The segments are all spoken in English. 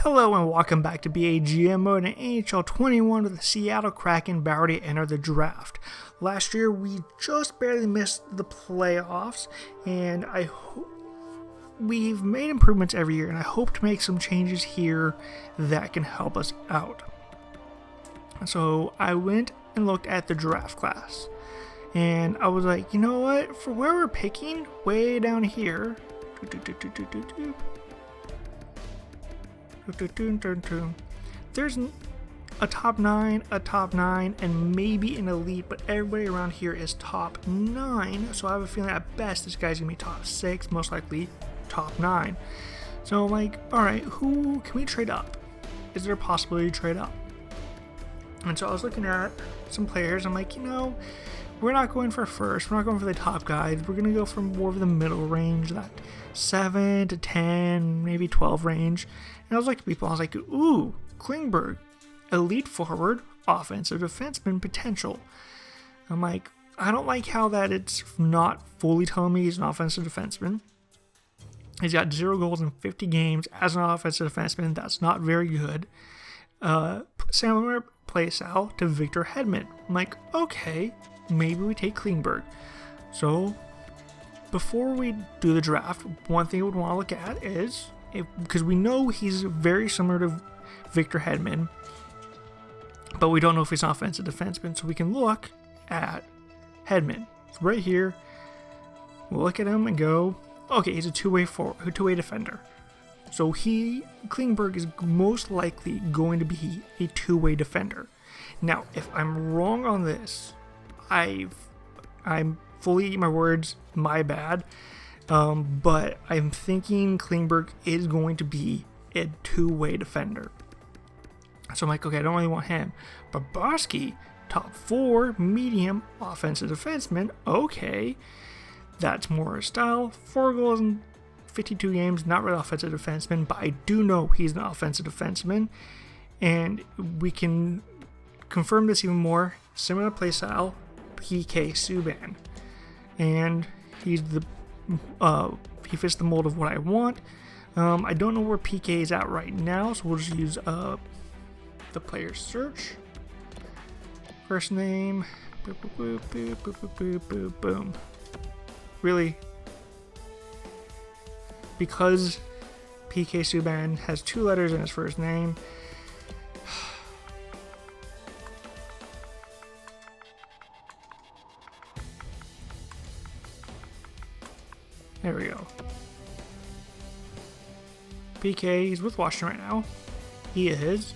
Hello and welcome back to BAGM mode in NHL 21 with the Seattle Kraken about ready to enter the draft. Last year we just barely missed the playoffs, and we've made improvements every year, and I hope to make some changes here that can help us out. So I went and looked at the draft class, and I was like, you know what, for where we're picking, way down here, there's a top 9, and maybe an elite, but everybody around here is top 9, so I have a feeling at best this guy's gonna be top 6, most likely top 9. So I'm like, alright, who can we trade up? Is there a possibility to trade up? And so I was looking at some players, I'm like, you know, we're not going for first, we're not going for the top guys, we're going to go for more of the middle range, that 7 to 10, maybe 12 range. And I was like to people, I was like, ooh, Klingberg, elite forward, offensive defenseman potential. I'm like, I don't like how that it's not fully telling me he's an offensive defenseman. He's got 0 goals in 50 games as an offensive defenseman. That's not very good. Similar play style to Victor Hedman. I'm like, okay, maybe we take Klingberg. So before we do the draft, one thing we would want to look at is, because we know he's very similar to Victor Hedman, but we don't know if he's an offensive defenseman, so we can look at Hedman. So right here, we'll look at him and go, okay, he's a two-way defender. So Klingberg is most likely going to be a two-way defender. Now, if I'm wrong on this, I'm fully eating my words, my bad. But I'm thinking Klingberg is going to be a two-way defender. So I'm like, okay, I don't really want him. But Bobrovsky, top 4, medium, offensive defenseman. Okay, that's more his style. 4 goals in 52 games, not really offensive defenseman, but I do know he's an offensive defenseman. And we can confirm this even more. Similar play style, PK Subban. And he's he fits the mold of what I want. I don't know where PK is at right now, so we'll just use the player search. First name, boop, boop, boop, boop, boop, boop, boop, boop, boom. Really? Because PK Subban has 2 letters in his first name. There we go. PK, he's with Washington right now. He is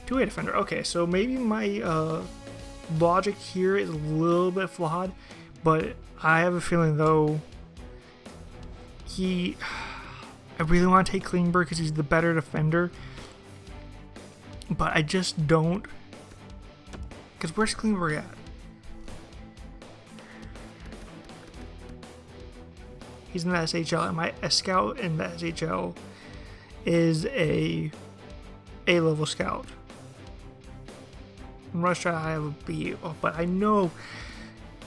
two-way defender. Okay, so maybe my logic here is a little bit flawed, but I have a feeling though I really want to take Klingberg because he's the better defender, but I just don't, because where's Klingberg at? He's in the SHL, and a scout in the SHL is a A-level scout. In Russia, I have a B, but I know,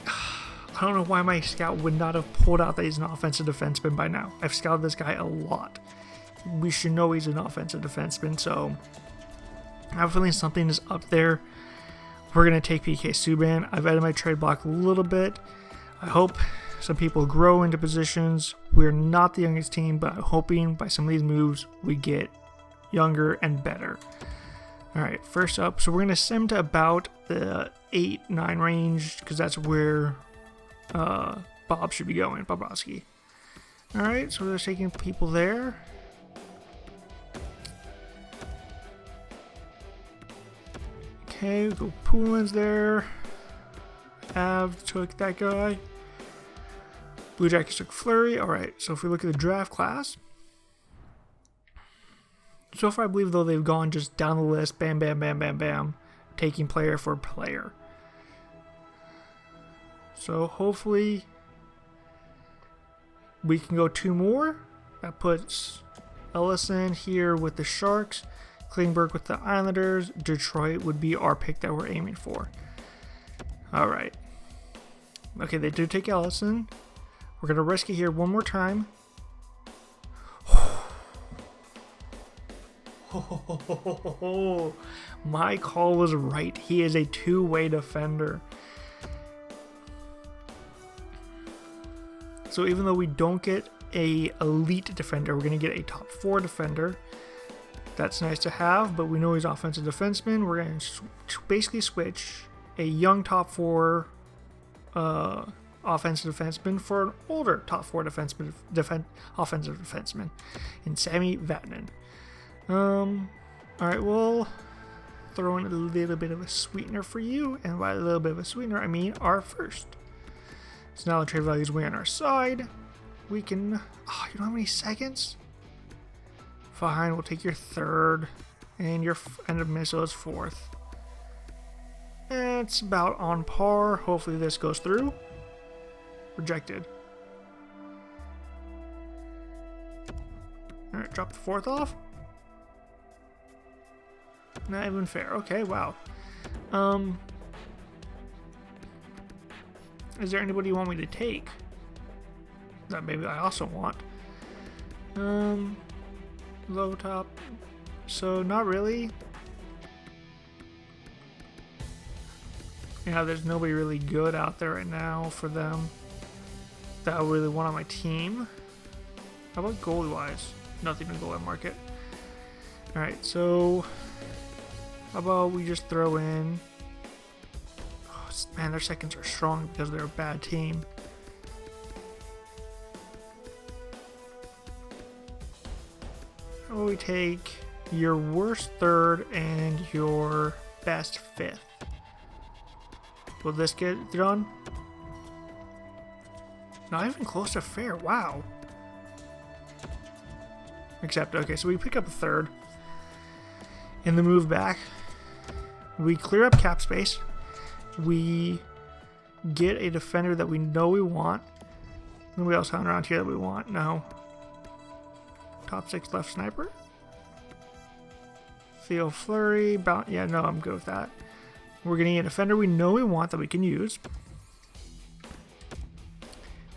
I don't know why my scout would not have pulled out that he's an offensive defenseman by now. I've scouted this guy a lot. We should know he's an offensive defenseman, so I have a feeling something is up there. We're going to take PK Subban. I've added my trade block a little bit. I hope some people grow into positions. We're not the youngest team, but I'm hoping by some of these moves we get younger and better. Alright, first up, so we're going to send to about the 8-9 range, because that's where Bob should be going, Bobrovsky. Alright, so they're taking people there. Okay, we go Poulin's there. Av took that guy. Blue Jackets took Fleury. Alright, so if we look at the draft class, so far I believe though they've gone just down the list, bam, bam, bam, bam, bam, taking player for player. So hopefully we can go 2 more. That puts Ellison here with the Sharks, Klingberg with the Islanders. Detroit would be our pick that we're aiming for. Alright. Okay, they do take Ellison. We're going to risk it here one more time. Oh, my call was right. He is a two-way defender. So even though we don't get a elite defender, we're going to get a top 4 defender. That's nice to have, but we know he's offensive defenseman. We're going to basically switch a young top 4 offensive defenseman for an older top 4 offensive defenseman in Sami Vatanen. Alright, we'll throw in a little bit of a sweetener for you, and by a little bit of a sweetener, I mean our first. So now the trade value is way on our side. We can... Oh, you don't have any seconds? Fine, we'll take your third, and your end of Minnesota's fourth. It's about on par. Hopefully this goes through. Rejected. Alright, drop the fourth off. Not even fair. Okay, wow. Is there anybody you want me to take? That maybe I also want. Low top. So not really. Yeah, there's nobody really good out there right now for them that I really want on my team. How about goalie wise? Nothing to goalie market. Alright, so how about we just throw in... Oh, man, their seconds are strong because they're a bad team. How about we take your worst third and your best fifth? Will this get done? Not even close to fair. Wow. Except, okay, so we pick up a third. In the move back, we clear up cap space. We get a defender that we know we want. Nobody else hung around here that we want. No. Top 6 left sniper. Theo Fleury. Yeah, no, I'm good with that. We're getting a defender we know we want that we can use.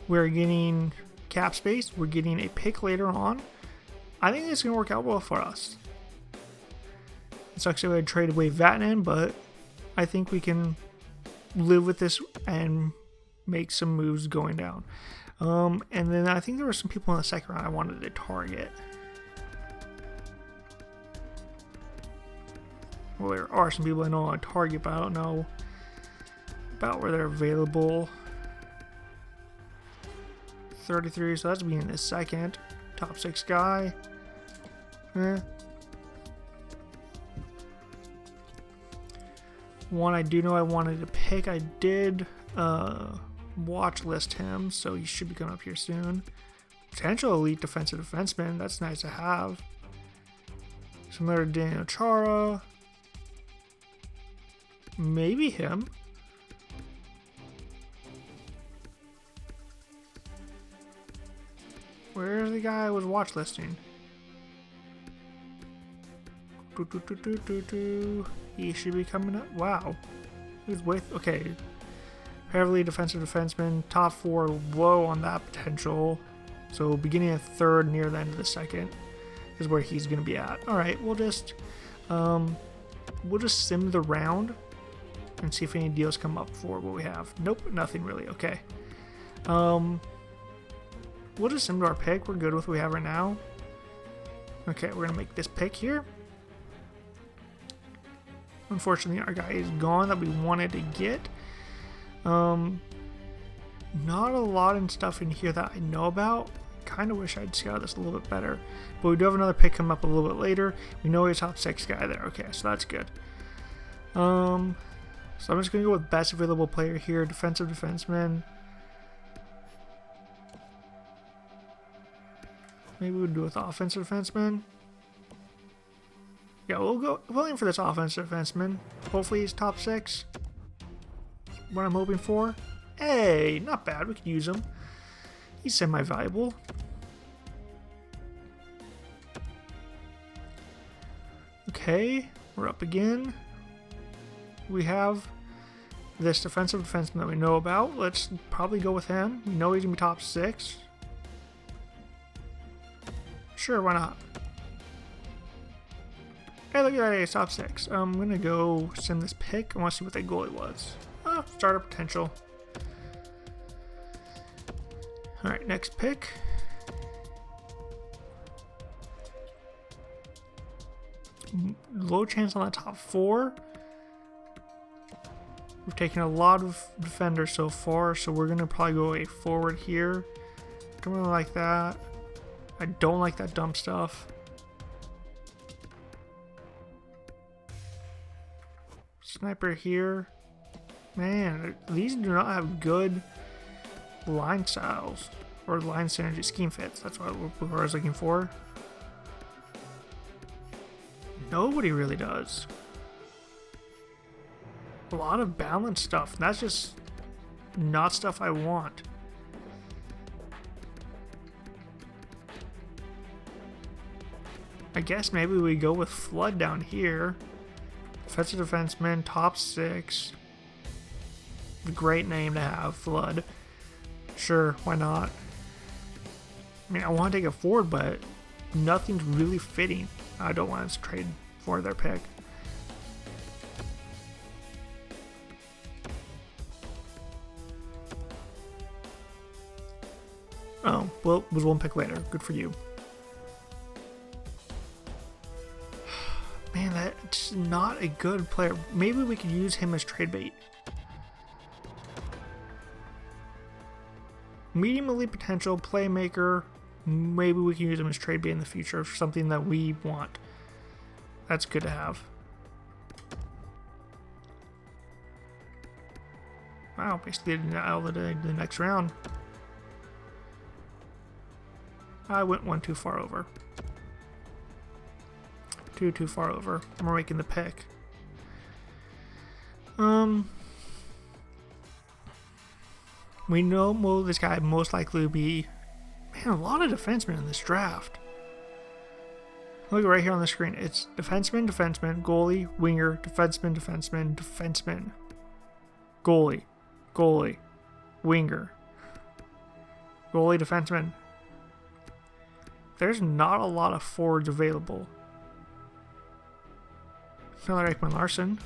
We're getting cap space. We're getting a pick later on. I think it's going to work out well for us. It sucks that we had traded away Vatanen, but I think we can live with this and make some moves going down. And then I think there were some people in the second round I wanted to target. Well, there are some people I know I want to target, but I don't know about where they're available. 33, so that's being the second. Top 6 guy. One I do know I wanted to pick. I did watch list him, so he should be coming up here soon. Potential elite defensive defenseman. That's nice to have. Similar to Daniel Chara. Maybe him. Where's the guy I was watch listing? He should be coming up. Wow. He's with. Okay. Heavily defensive defenseman. Top 4 low on that potential. So beginning of third, near the end of the second is where he's going to be at. Alright, we'll just sim the round and see if any deals come up for what we have. Nope, nothing really. Okay. We'll just sim to our pick. We're good with what we have right now. Okay, we're going to make this pick here. Unfortunately, our guy is gone that we wanted to get. Not a lot of stuff in here that I know about. Kind of wish I'd scouted this a little bit better. But we do have another pick come up a little bit later. We know he's top 6 guy there. Okay, so that's good. So I'm just going to go with best available player here. Defensive defenseman. Maybe we'll do with offensive defenseman. Yeah, we'll aim for this offensive defenseman. Hopefully he's top 6. What I'm hoping for. Hey, not bad. We could use him. He's semi-valuable. Okay, we're up again. We have this defensive defenseman that we know about. Let's probably go with him. We know he's going to be top 6. Sure, why not? Hey, look at that, he's top 6. I'm gonna go send this pick. I want to see what that goalie was. Oh, starter potential. Alright, next pick. Low chance on the top 4. We've taken a lot of defenders so far, so we're gonna probably go a forward here. Don't really like that. I don't like that dump stuff. Sniper here. Man, these do not have good line styles or line synergy scheme fits. That's what I was looking for. Nobody really does. A lot of balanced stuff. That's just not stuff I want. I guess maybe we go with Flood down here. Defensive defenseman, top 6. Great name to have, Flood. Sure, why not? I mean, I want to take a forward, but nothing's really fitting. I don't want to trade for their pick. Oh, well, it was one pick later. Good for you. Man, that's not a good player. Maybe we could use him as trade bait. Medium elite potential, playmaker. Maybe we can use him as trade bait in the future for something that we want. That's good to have. Wow, basically out of the next round. I went one too far over. Too far over. I'm making the pick. We know this guy most likely will be. Man, a lot of defensemen in this draft. Look right here on the screen. It's defenseman, defenseman, goalie, winger, defenseman, defenseman, defenseman, goalie, goalie, winger, goalie, defenseman. There's not a lot of forwards available. Another Ekman Larson.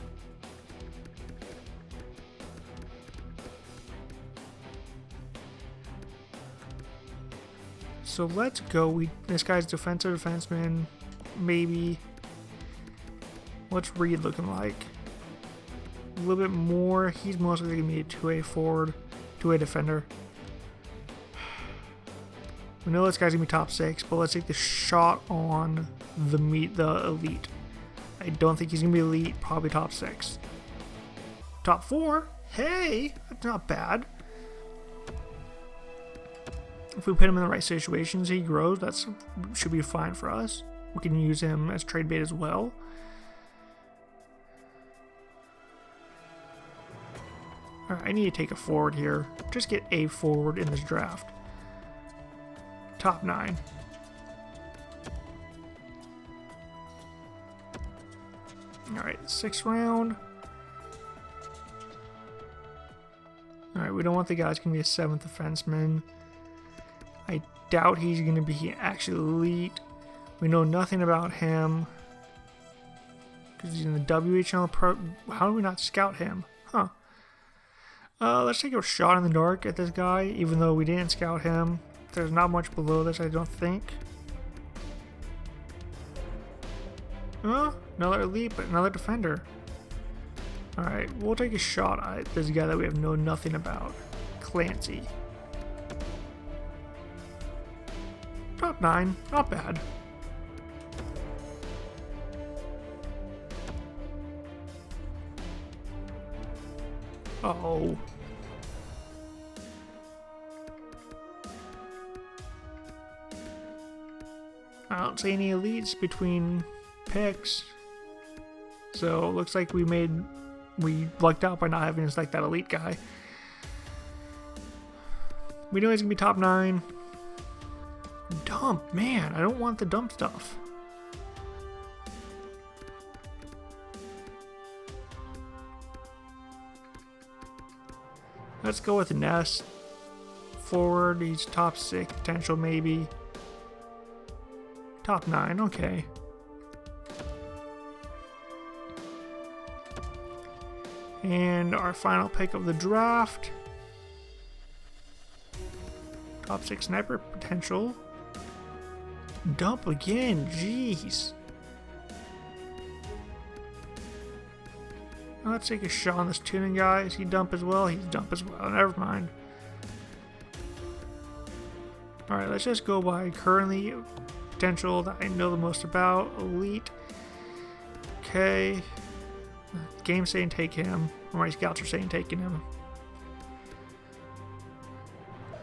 So let's go. This guy's defensive defenseman. Maybe. What's Reed looking like? A little bit more. He's mostly going to be a 2A forward, 2A defender. We know this guy's going to be top 6, but let's take the shot on the elite. I don't think he's going to be elite, probably top 6. Top 4? Hey, that's not bad. If we put him in the right situations, he grows. That should be fine for us. We can use him as trade bait as well. Alright, I need to take a forward here. Just get a forward in this draft. Top 9. Alright, 6th round. Alright, we don't want the guy who's going to be a 7th defenseman. I doubt he's going to be actually elite. We know nothing about him. Because he's in the WHL Pro. How do we not scout him? Huh. Let's take a shot in the dark at this guy, even though we didn't scout him. There's not much below this, I don't think. Another elite, but another defender. Alright, we'll take a shot at this guy that we have known nothing about. Clancy. Top 9, not bad. Oh. I don't see any elites between picks. So it looks like we lucked out by not having us like that elite guy. We know he's gonna be top 9. Dump, man, I don't want the dump stuff. Let's go with Ness. Forward, he's top 6 potential maybe. Top 9, okay. And our final pick of the draft. Top 6 sniper potential. Dump again, jeez. Let's take a shot on this tuning guy. Is he dump as well? He's dump as well. Never mind. Alright, let's just go by currently potential that I know the most about. Elite. Okay. Game's saying take him. Or my scouts are saying taking him.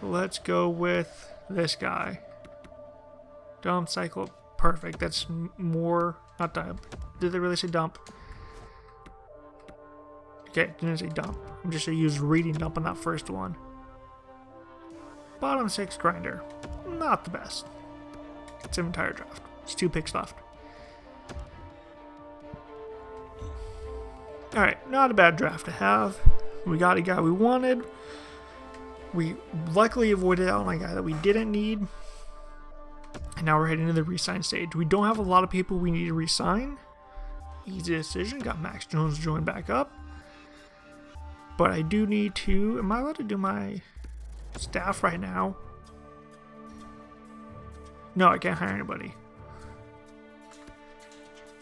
Let's go with this guy. Dump, cycle. Perfect. That's more. Not dump. Did they really say dump? Okay, didn't say dump. I'm just going to use reading dump on that first one. Bottom 6 grinder. Not the best. It's an entire draft. It's 2 picks left. Alright, not a bad draft to have. We got a guy we wanted. We luckily avoided out on a guy that we didn't need. And now we're heading to the re-sign stage. We don't have a lot of people we need to re-sign. Easy decision. Got Max Jones joined back up. But I do need to... Am I allowed to do my staff right now? No, I can't hire anybody.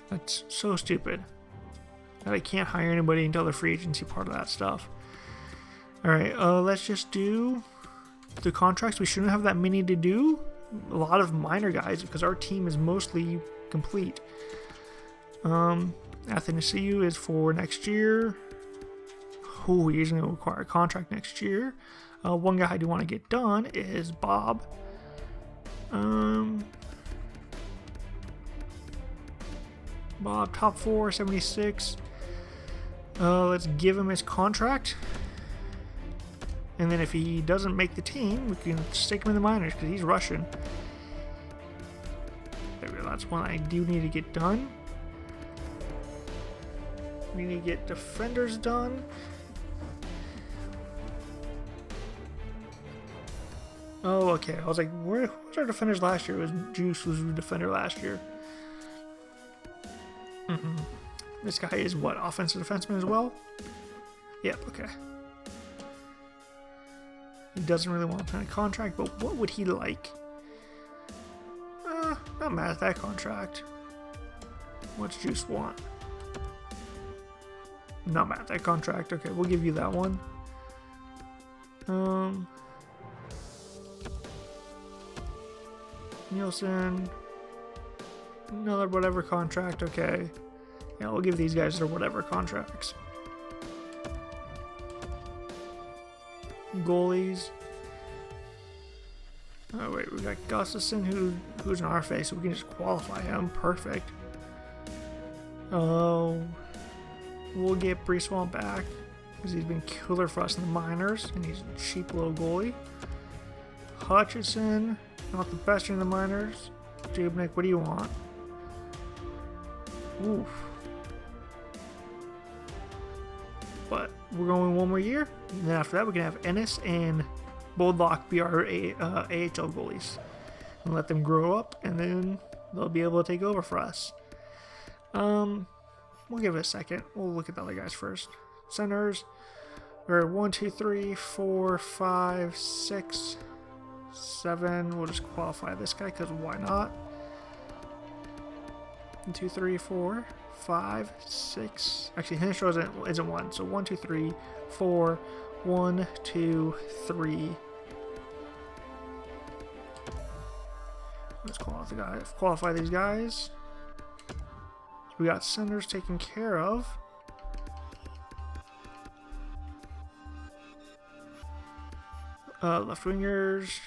That's so stupid. That I can't hire anybody until the free agency part of that stuff. Alright, let's just do the contracts. We shouldn't have that many to do. A lot of minor guys because our team is mostly complete. Athanasiou is for next year. Oh, he's going to require a contract next year. One guy I do want to get done is Bob. Bob, top 4, 76. Let's give him his contract. And then if he doesn't make the team, we can stick him in the minors because he's Russian. There we go. That's one I do need to get done. We need to get defenders done. Oh, okay. I was like, where was our defenders last year? It was Juice was the defender last year. This guy is what? Offensive defenseman as well? Yep, okay. He doesn't really want to sign a contract, but what would he like? Not mad at that contract. What's Juice want? Not mad at that contract. Okay, we'll give you that one. Nielsen. Another whatever contract. Okay. Yeah, we'll give these guys their whatever contracts. Goalies. Oh wait, we got Gustafson who's in our face, so we can just qualify him. Perfect. Oh, we'll get Briswell back because he's been killer for us in the minors, and he's a cheap little goalie. Hutchinson, not the best in the minors. Dubnik, what do you want? Oof. But we're going one more year, and then after that we can have Ennis and Boldlock be our AHL goalies and let them grow up, and then they'll be able to take over for us. We'll give it a second. We'll look at the other guys first. Centers. We're 1, 2, 3, 4, 5, 6, 7. We'll just qualify this guy because why not? 1, 2, 3, 4, 5, 6. Actually, Hinshaw isn't 1. So 1, 2, 3, 4. 1, 2, 3. Let's qualify these guys. So we got centers taken care of. Left wingers.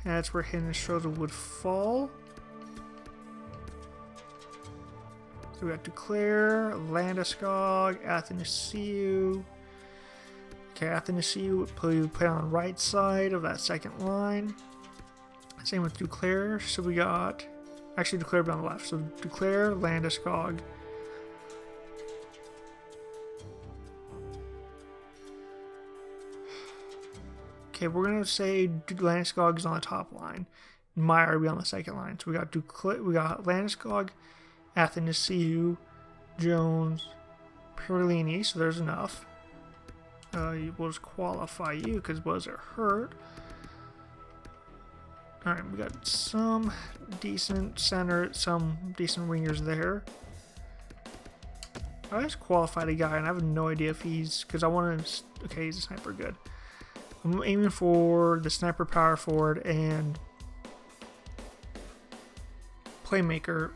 That's where Hinshaw would fall. So we got Duclair, Landeskog, Athanasiou. Okay, Athanasiou would put on the right side of that second line. Same with Duclair. So we got... Actually, Duclair would be on the left. So Duclair, Landeskog. Okay, we're going to say Landeskog is on the top line. Meyer will be on the second line. So we got Landeskog, Athanasiou, Jones, Perlini, so there's enough. We'll just qualify you because was it hurt? Alright, we got some decent center, some decent wingers there. I just qualified a guy and I have no idea if he's, because I want to, okay, he's a sniper, good. I'm aiming for the sniper power forward and playmaker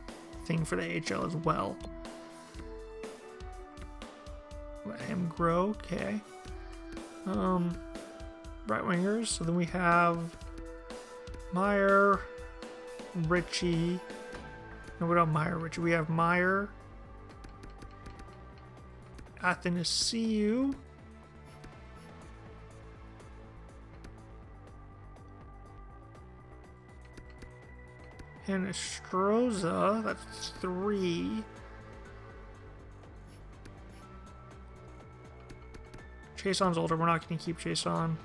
thing for the AHL as well. Let him grow, okay. Right wingers, so then we have Meyer, Richie. No, we don't have Meyer, Richie. We have Meyer, Athanasiou, and Estroza. That's 3. Chason's older. We're not going to keep Chason.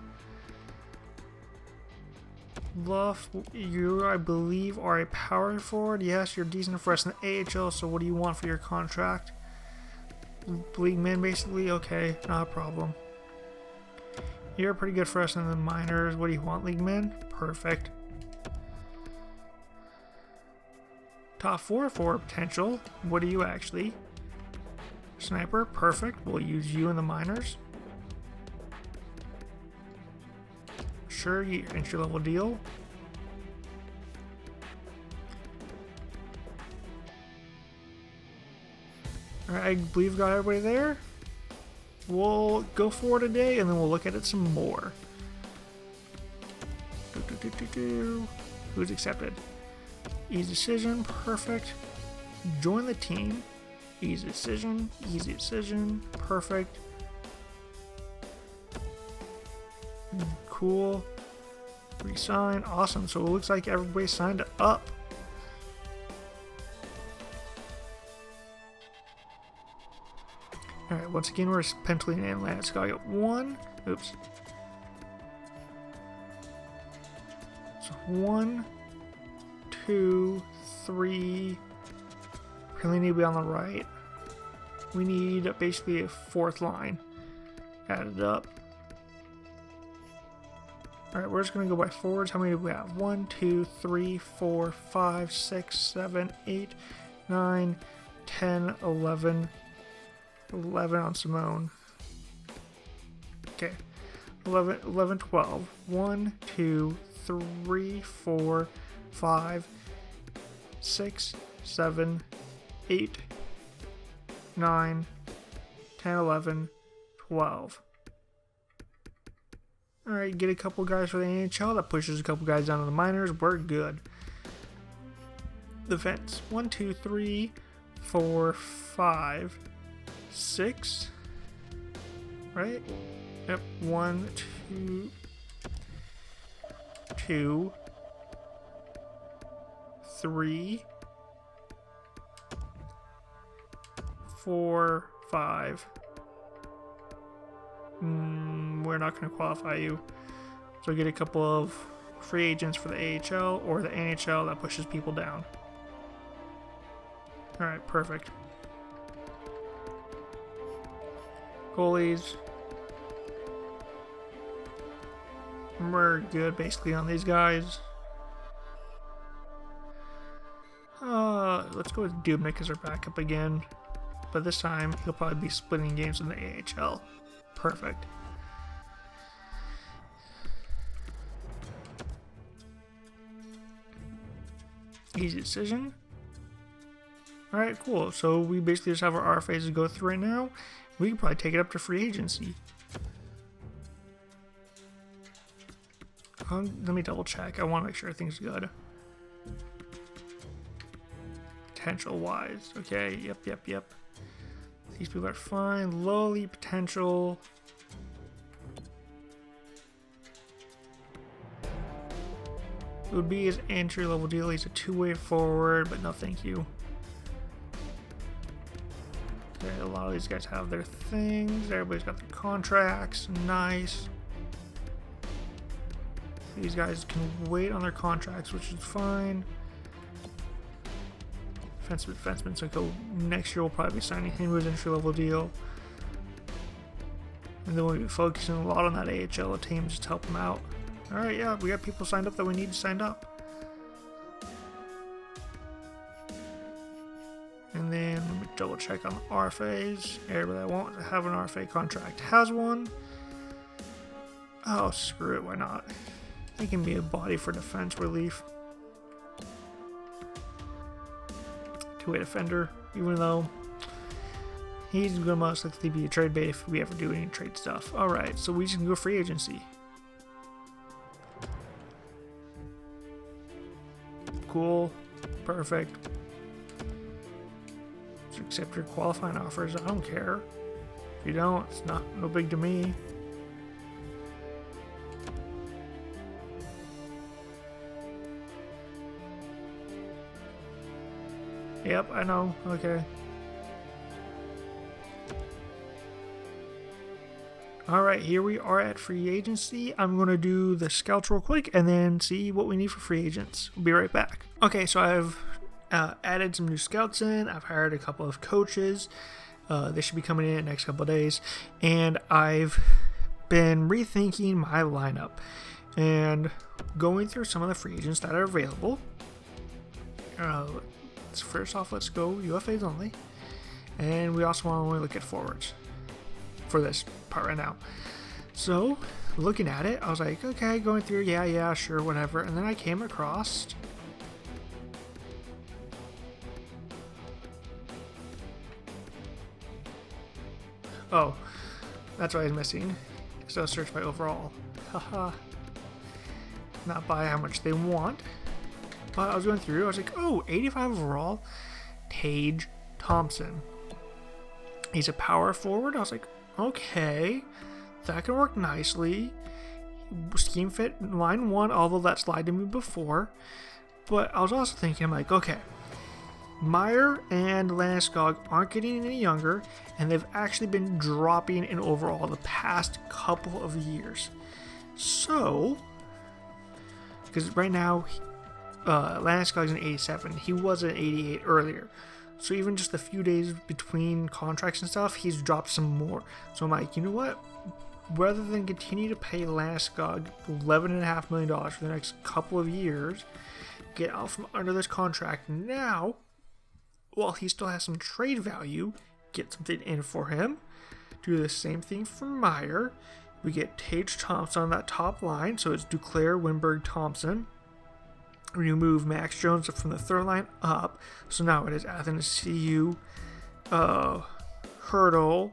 Luff, you, I believe, are a power forward. Yes, you're decent for us in the AHL, so what do you want for your contract? League min, basically? Okay, not a problem. You're pretty good for us in the minors. What do you want, league min? Perfect. Top 4 for potential. What are you actually? Sniper, perfect. We'll use you in the minors. Sure, your entry level deal. Alright, I believe we got everybody there. We'll go for today and then we'll look at it some more. Who's accepted? Easy decision, perfect. Join the team. Easy decision, perfect. Cool. Resign, awesome. So it looks like everybody signed up. Alright, once again, we're penciling in Atlantic. So I got 1. Oops. So 1, 2, 3. Really need to be on the right. We need basically a 4th line added up. Alright, we're just going to go by forwards. How many do we have? 1, 2, 3, 4, 5, 6, 7, 8, 9, 10, 11. 11 on Simone. Okay. 11, 12. 1, 2, 3, 4, 5, 6, 7, 8, 9, 10, 11, 12. Alright, get a couple guys for the NHL. That pushes a couple guys down to the minors. We're good. Defense. 1, 2, 3, 4, 5, 6. Right? Yep. 1, 2, 2, 3, 4, 5. We're not going to qualify you. So get a couple of free agents for the AHL or the NHL that pushes people down. Alright, perfect. Goalies. We're good basically on these guys. Let's go with Dubnik as our backup again. But this time he'll probably be splitting games in the AHL. Perfect. Easy decision. Alright, cool. So we basically just have our RFAs to go through right now. We can probably take it up to free agency. Let me double check. I want to make sure everything's good. Potential wise. Okay, yep. These people are fine. Lowly potential. It would be his entry level deal. He's a 2-way forward, but no thank you. Okay, a lot of these guys have their things. Everybody's got their contracts. Nice. These guys can wait on their contracts, which is fine. Defenseman, so go next year we'll probably be signing him with an entry level deal. And then we'll be focusing a lot on that AHL team just to help them out. Alright, yeah, we got people signed up that we need to sign up. And then let me double check on the RFAs. Everybody that wants to have an RFA contract has one. Oh, screw it, why not? They can be a body for defense relief. Two-way defender, even though he's going to most likely be a trade bait if we ever do any trade stuff. Alright, so we just can go free agency. Cool. Perfect. Just accept your qualifying offers. I don't care. If you don't, it's no big to me. Yep, I know. Okay. Alright, here we are at free agency. I'm going to do the scouts real quick and then see what we need for free agents. We'll be right back. Okay, so I've added some new scouts in. I've hired a couple of coaches. They should be coming in the next couple of days. And I've been rethinking my lineup and going through some of the free agents that are available. First off, let's go UFAs only. And we also want to only look at forwards for this part right now. So, looking at it, I was like, okay, going through, yeah, sure, whatever. And then I came across oh, that's what I was missing. So search by overall. Haha. Not by how much they want. But I was going through, I was like, oh, 85 overall, Tage Thompson. He's a power forward. I was like, okay, that can work nicely. Scheme fit line 1, although that's lied to me before. But I was also thinking, I'm like, okay, Meyer and Landeskog aren't getting any younger, and they've actually been dropping in overall the past couple of years. So, because right now, Landeskog's an 87. He was an 88 earlier. So even just a few days between contracts and stuff, he's dropped some more. So I'm like, you know what? Rather than continue to pay Landeskog $11.5 million for the next couple of years, get out from under this contract now, while he still has some trade value, get something in for him. Do the same thing for Meyer. We get Tage Thompson on that top line, so it's Duclair, Winberg, Thompson. We move Max Jones from the third line up, so now it is Athanasiou, Hurdle,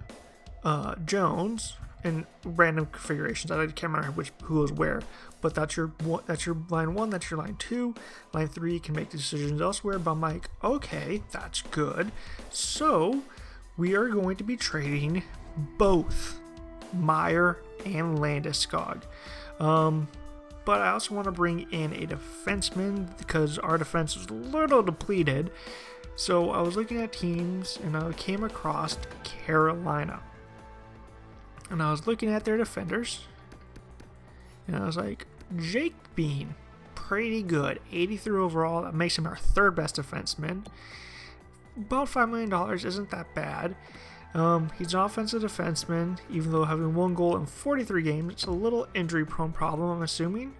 Jones, and random configurations. I can't remember who was where, but that's your line 1, that's your line 2. Line 3 can make decisions elsewhere, but I'm like, okay, that's good. So we are going to be trading both Meyer and Landeskog. But I also want to bring in a defenseman because our defense is a little depleted. So I was looking at teams and I came across Carolina. And I was looking at their defenders. And I was like, Jake Bean, pretty good. 83 overall. That makes him our third best defenseman. About $5 million isn't that bad. He's an offensive defenseman, even though having 1 goal in 43 games, it's a little injury-prone problem, I'm assuming.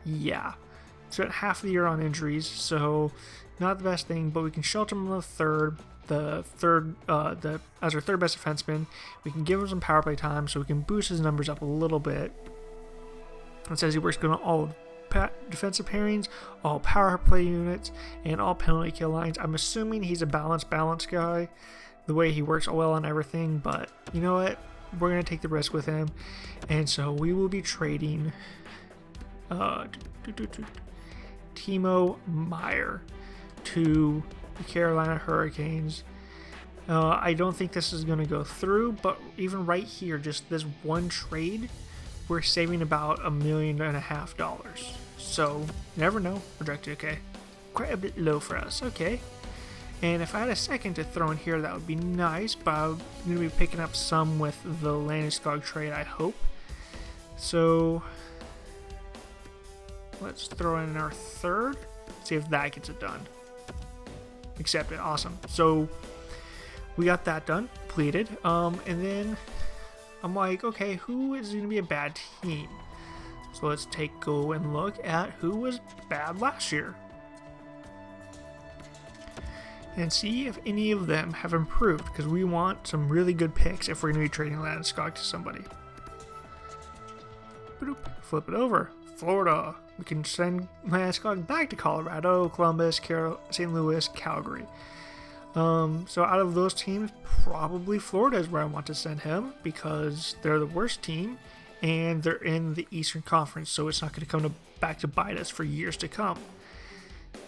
Yeah. Spent half the year on injuries, so not the best thing, but we can shelter him on as our third best defenseman. We can give him some power play time, so we can boost his numbers up a little bit. It says he works good on all defensive pairings, all power play units, and all penalty kill lines. I'm assuming he's a balanced guy. The way he works well on everything, but you know what? We're going to take the risk with him. And so we will be trading Timo Meyer to the Carolina Hurricanes. I don't think this is going to go through, but even right here, just this one trade, we're saving about $1.5 million. So, you never know. Projected, okay. Quite a bit low for us, okay. And if I had a second to throw in here, that would be nice, but I'm going to be picking up some with the Landeskog trade, I hope. So, let's throw in our third, see if that gets it done. Accepted, awesome. So, we got that done, completed. And then I'm like, okay, who is going to be a bad team? So let's go and look at who was bad last year. And see if any of them have improved, because we want some really good picks if we're going to be trading Landeskog to somebody. Flip it over. Florida. We can send Landeskog back to Colorado, Columbus, St. Louis, Calgary. So out of those teams, probably Florida is where I want to send him, because they're the worst team and they're in the Eastern Conference, so it's not going to come back to bite us for years to come.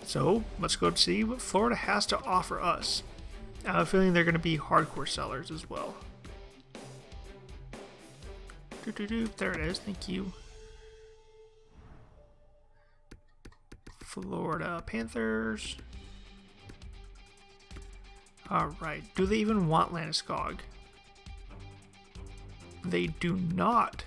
So let's go see what Florida has to offer us. I have a feeling they're going to be hardcore sellers as well. There it is. Thank you. Florida Panthers. Alright. Do they even want Landeskog? They do not.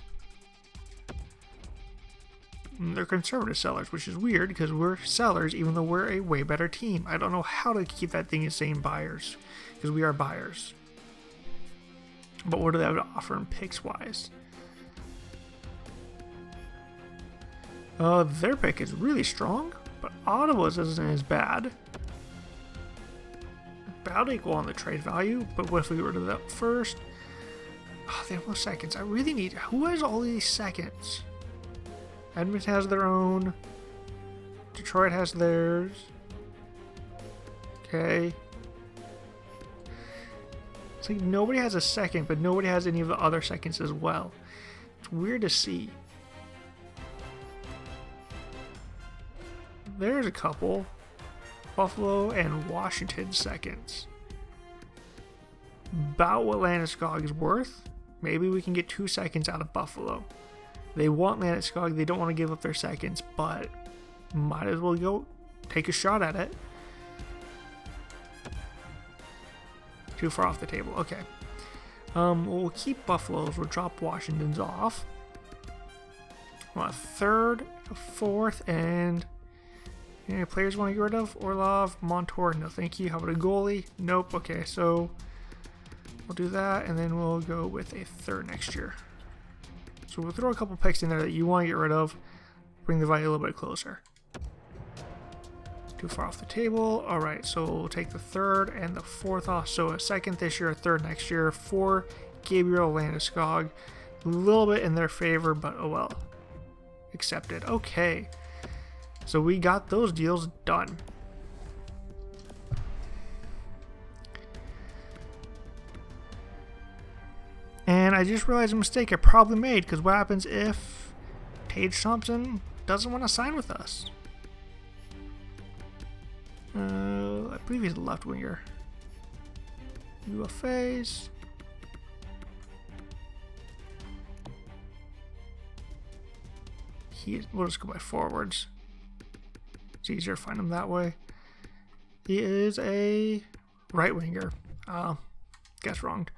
They're conservative sellers, which is weird because we're sellers even though we're a way better team. I don't know how to keep that thing as saying buyers, because we are buyers. But what do they have to offer in picks wise? Their pick is really strong, but Ottawa's isn't as bad. About equal on the trade value, but what if we were to that first? Oh, they have no seconds. I really need... Who has all these seconds? Edmonton has their own. Detroit has theirs. Okay. It's like nobody has a second, but nobody has any of the other seconds as well. It's weird to see. There's a couple. Buffalo and Washington seconds. About what Landeskog is worth. Maybe we can get 2 seconds out of Buffalo. They want Landeskog. They don't want to give up their seconds, but might as well go take a shot at it. Too far off the table. Okay. We'll keep Buffalo's. We'll drop Washington's off. We want a third, a fourth, and any players want to get rid of? Orlov, Montour, no thank you. How about a goalie? Nope. Okay, so we'll do that, and then we'll go with a third next year. So we'll throw a couple picks in there that you want to get rid of. Bring the value a little bit closer. Too far off the table. Alright, so we'll take the third and the fourth off. So a second this year, a third next year for Gabriel Landeskog. A little bit in their favor, but oh well. Accepted. Okay. So we got those deals done. And I just realized a mistake I probably made, because what happens if Tage Thompson doesn't want to sign with us? I believe he's a left winger. UFAs. We'll just go by forwards. It's easier to find him that way. He is a right winger. Guess wrong.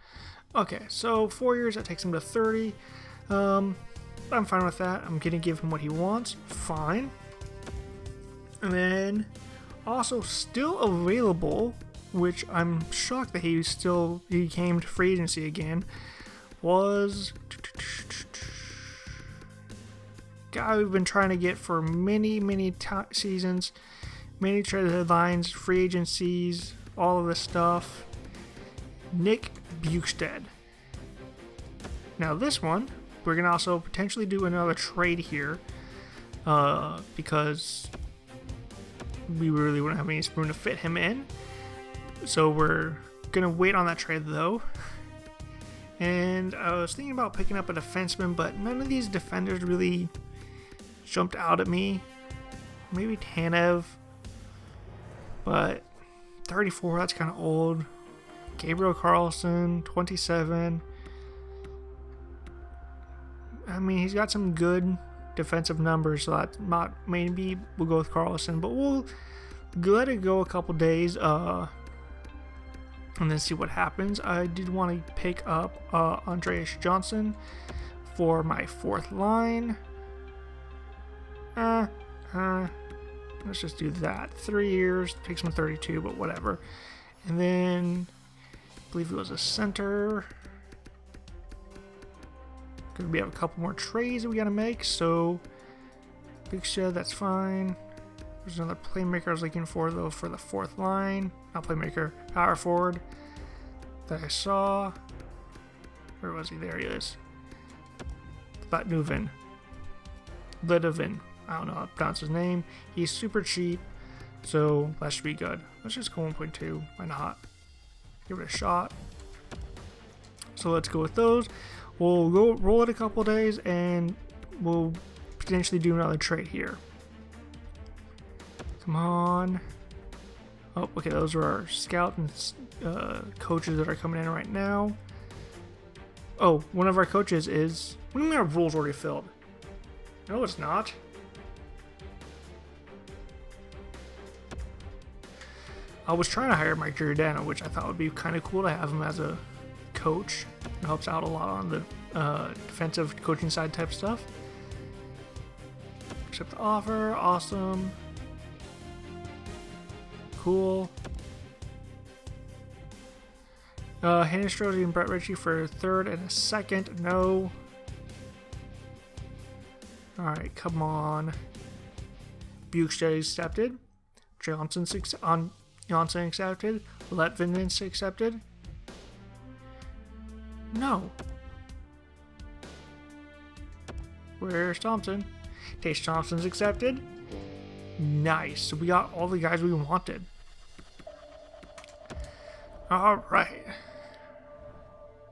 Okay, so 4 years, that takes him to 30. I'm fine with that. I'm going to give him what he wants. Fine. And then also still available, which I'm shocked that he came to free agency again, was guy we've been trying to get for many seasons, many trade deadlines, free agencies, all of this stuff. Nick Bjugstad. Now this one, we're going to also potentially do another trade here, because we really wouldn't have any room to fit him in. So we're going to wait on that trade though. And I was thinking about picking up a defenseman, but none of these defenders really jumped out at me. Maybe Tanev, but 34, that's kind of old. Gabriel Carlson, 27. I mean, he's got some good defensive numbers, so that's not, maybe we'll go with Carlson, but we'll let it go a couple days, and then see what happens. I did want to pick up Andreas Johnson for my fourth line. Let's just do that. 3 years, takes him 32, but whatever. And then I believe it was a center. because we have a couple more trades that we got to make. So, Big Shed, that's fine. There's another playmaker I was looking for, though, for the fourth line. Not playmaker, power forward that I saw. Where was he? There he is. Latnuvin. Lidovin. I don't know how to pronounce his name. He's super cheap, so that should be good. Let's just go 1.2. Why not? Give it a shot. So let's go with those. We'll go roll it a couple days, and we'll potentially do another trade here. Come on. Oh, okay, those are our scout and coaches that are coming in right now. Oh, one of our coaches is... What do you mean our role's already filled? No, it's not. I was trying to hire Mike Giordano, which I thought would be kind of cool to have him as a coach. It helps out a lot on the defensive coaching side type stuff. Accept the offer. Awesome. Cool. Hannah Strozzi and Brett Ritchie for a third and a second. No. Alright, come on. Bukestad accepted. Johnson accepted. Letvinen accepted. No. Where's Thompson? Taste Thompson's accepted. Nice. So we got all the guys we wanted. Alright.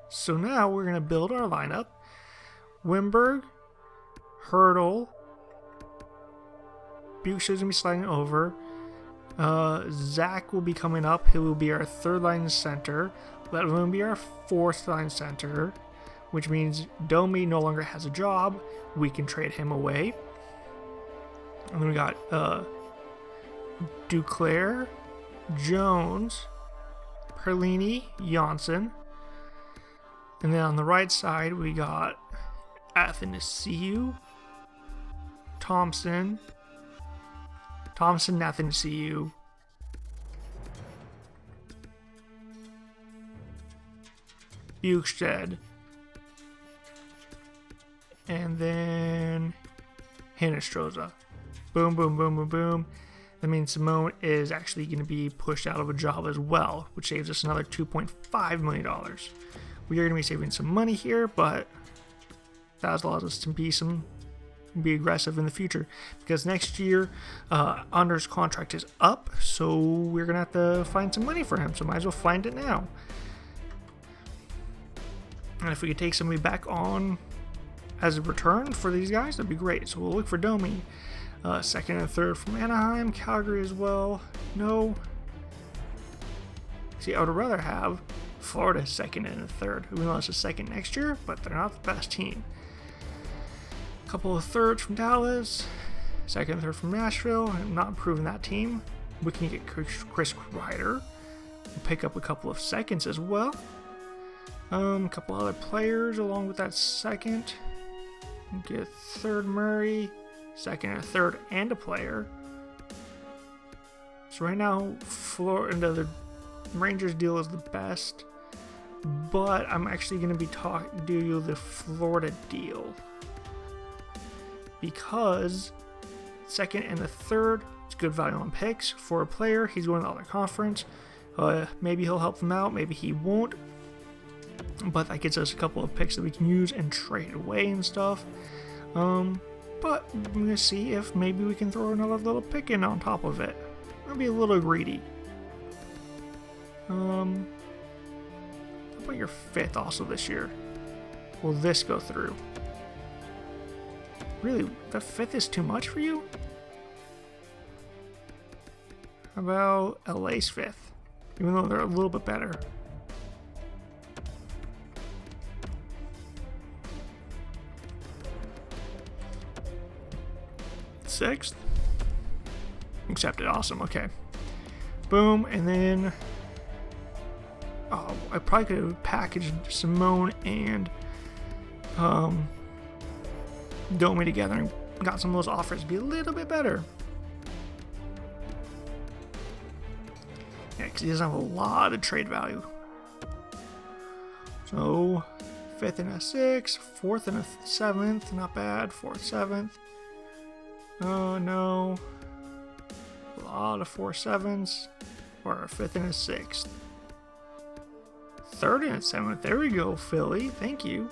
So now we're going to build our lineup. Wimberg, Hurdle, Bukestad's going to be sliding over. Zach will be coming up. He will be our third line center. Letvin will be our fourth line center, which means Domi no longer has a job. We can trade him away. And then we got Duclair, Jones, Perlini, Janssen. And then on the right side, we got Athanasiou, Thompson, Athanasiou, Bukestad, and then Hinestroza. Boom, boom, boom, boom, boom. That means Simone is actually going to be pushed out of a job as well, which saves us another $2.5 million. We are going to be saving some money here, but that allows us to be aggressive in the future, because next year Anders' contract is up, so we're going to have to find some money for him, so might as well find it now. And if we could take somebody back on as a return for these guys, that'd be great. So we'll look for Domi. Second and third from Anaheim, Calgary as well. No. See, I would rather have Florida second and a third. We know it's a second next year, but they're not the best team. A couple of thirds from Dallas. Second and third from Nashville. I'm not improving that team. We can get Chris Kreider. We'll pick up a couple of seconds as well. A couple other players along with that second. Get third Murray. Second and a third and a player. So right now, the Rangers deal is the best, but I'm actually going to be do you the Florida deal, because second and the third, it's good value on picks for a player. He's going to the other conference. Maybe he'll help them out, maybe he won't, but that gets us a couple of picks that we can use and trade away and stuff. But I'm going to see if maybe we can throw another little pick in on top of it. I'll be a little greedy. How about your fifth also this year? Will this go through? Really? The fifth is too much for you? How about LA's fifth? Even though they're a little bit better. Sixth? Accepted. Awesome. Okay. Boom. And then I probably could have packaged Simone and Domi together and got some of those offers to be a little bit better. Yeah, because he doesn't have a lot of trade value. So 5th and a 6th, 4th and a 7th, not bad, 4th, 7th. Oh no, a lot of 4 7s, or a 5th and a 6th. 3rd and a 7th, there we go, Philly, thank you.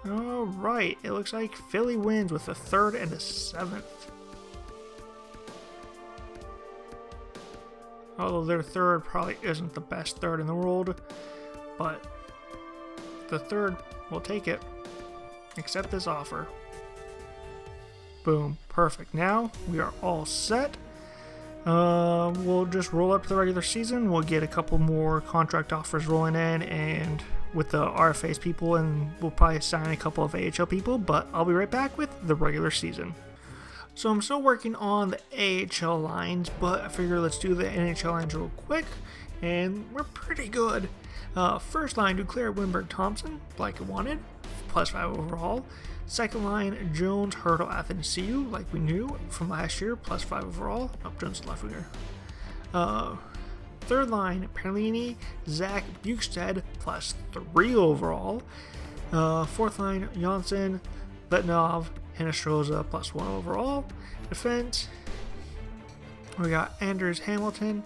Alright, it looks like Philly wins with a 3rd and a 7th. Although their 3rd probably isn't the best 3rd in the world, but the 3rd, we'll take it. Accept this offer. Boom, perfect. Now we are all set. We'll just roll up to the regular season. We'll get a couple more contract offers rolling in, and with the RFA's people, and we'll probably sign a couple of AHL people, but I'll be right back with the regular season. So I'm still working on the AHL lines, but I figure let's do the NHL lines real quick, and we're pretty good. First line, Duclair, Winberg, Thompson, like I wanted, +5 overall. Second line, Jones, Hurdle, Athanasiou, like we knew from last year, +5 overall. Oh, Jones is left winger. Third line, Perlini, Zach, Bukestad, +3 overall. Fourth line, Janssen, Letnov, Hinostroza, +1 overall. Defense, we got Anders Hamilton,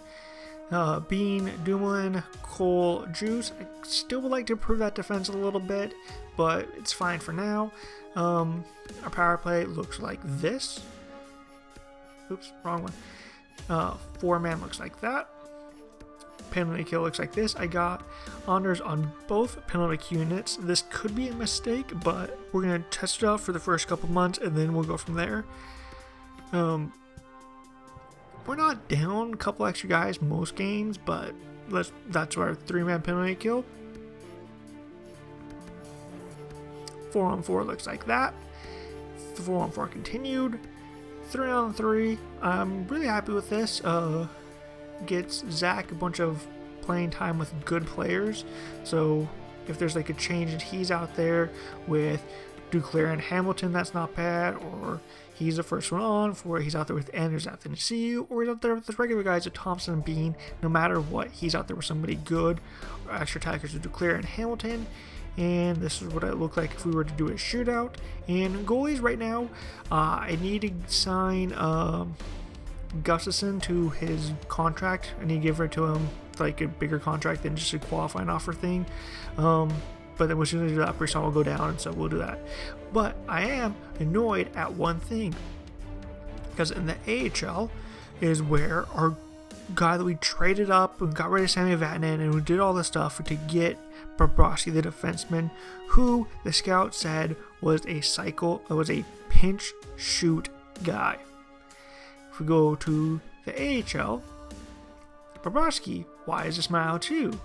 Bean, Dumoulin, Cole, Juice. I still would like to improve that defense a little bit, but it's fine for now. Our power play looks like this. Oops, wrong one. 4-man looks like that. Penalty kill looks like this. I got honors on both penalty units. This could be a mistake, but we're going to test it out for the first couple months, and then we'll go from there. We're not down a couple extra guys most games, but that's our 3-man penalty kill. 4-on-4 looks like that. 4-on-4 continued. 3-on-3. I'm really happy with this. Gets Zach a bunch of playing time with good players. So if there's like a change and he's out there with Duclair and Hamilton, that's not bad. Or he's the first one on, or he's out there with Anders Athanasiou, or he's out there with the regular guys with Thompson and Bean. No matter what, he's out there with somebody good. Or extra attackers with Duclair and Hamilton. And this is what it looked like if we were to do a shootout. And goalies right now, I need to sign Gustafson to his contract. I need to give it to him like a bigger contract than just a qualifying offer thing. But then as soon as we do that, Brisson will go down, and so we'll do that. But I am annoyed at one thing, because in the AHL is where our guy that we traded up and got rid of Sammy Vatanen, and we did all this stuff to get Bobrovsky, the defenseman, who the scout said was a pinch shoot guy. If we go to the AHL, Bobrovsky, why is a smile too?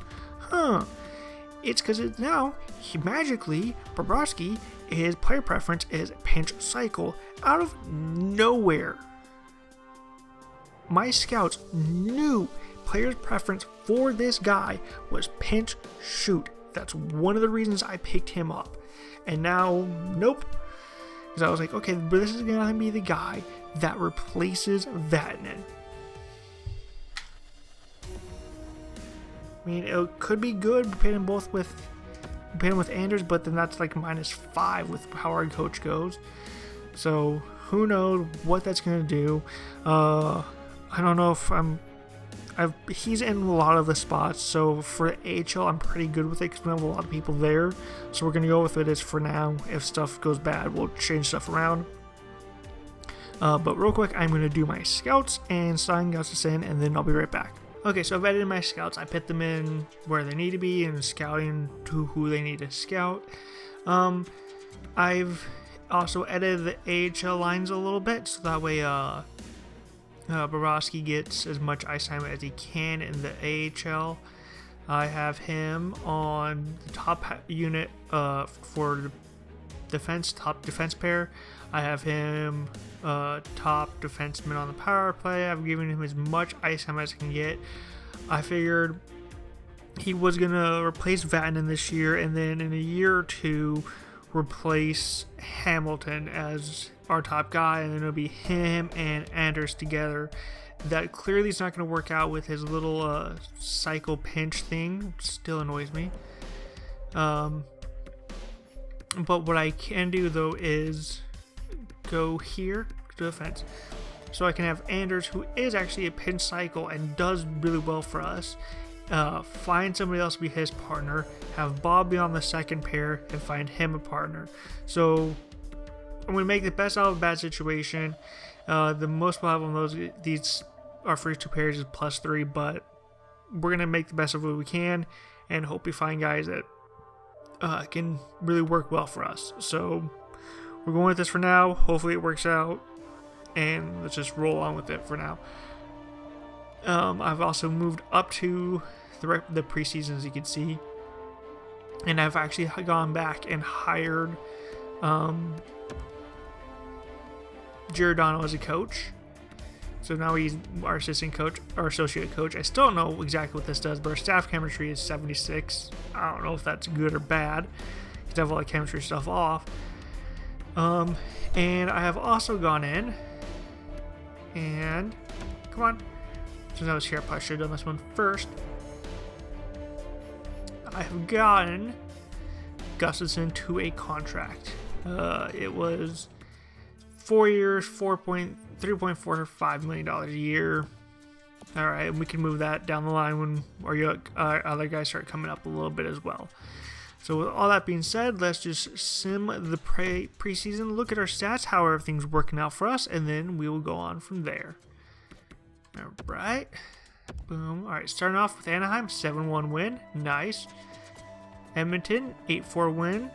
It's because now, magically, Bobrovsky, his player preference is pinch cycle. Out of nowhere, my scouts knew player's preference for this guy was pinch shoot. That's one of the reasons I picked him up. And now, nope. Because I was like, okay, but this is going to be the guy that replaces Vatanen. I mean, it could be good paying him with Anders, but then that's like -5 with how our coach goes. So who knows what that's going to do. I don't know if he's in a lot of the spots, so for AHL I'm pretty good with it because we have a lot of people there. So we're going to go with it as for now. If stuff goes bad, we'll change stuff around. But real quick, I'm going to do my scouts and sign Gustafson, and then I'll be right back. Okay, so I've edited my scouts. I put them in where they need to be and scouting to who they need to scout. I've also edited the AHL lines a little bit, so that way Bobrovsky gets as much ice time as he can in the AHL. I have him on the top unit for defense, top defense pair. I have him top defenseman on the power play. I've given him as much ice time as I can get. I figured he was going to replace Vatanen this year, and then in a year or two replace Hamilton as our top guy, and then it'll be him and Anders together That clearly is not going to work out with his little cycle pinch thing. Still annoys me. But what I can do though is go here to defense. So I can have Anders, who is actually a pinch cycle and does really well for us. Find somebody else to be his partner. Have Bob be on the second pair and find him a partner. So I'm going to make the best out of a bad situation. The most we'll have on these our first 2 pairs is +3, but we're going to make the best of what we can and hope we find guys that can really work well for us. So we're going with this for now. Hopefully it works out, and let's just roll on with it for now. I've also moved up to the preseason, as you can see, and I've actually gone back and hired Giordano as a coach. So now he's our assistant coach, our associate coach. I still don't know exactly what this does, but our staff chemistry is 76. I don't know if that's good or bad. He's have all the chemistry stuff off. And I have also gone in and come on. Since I was here, I probably should have done this one first. I have gotten Gustafsson to a contract. It was 4 years, $3.45 million a year. All right, we can move that down the line when our other guys start coming up a little bit as well. So with all that being said, let's just sim the preseason, look at our stats, how everything's working out for us, and then we will go on from there. All right, boom. All right, starting off with Anaheim, 7-1 win, nice. Edmonton, 8-4 win.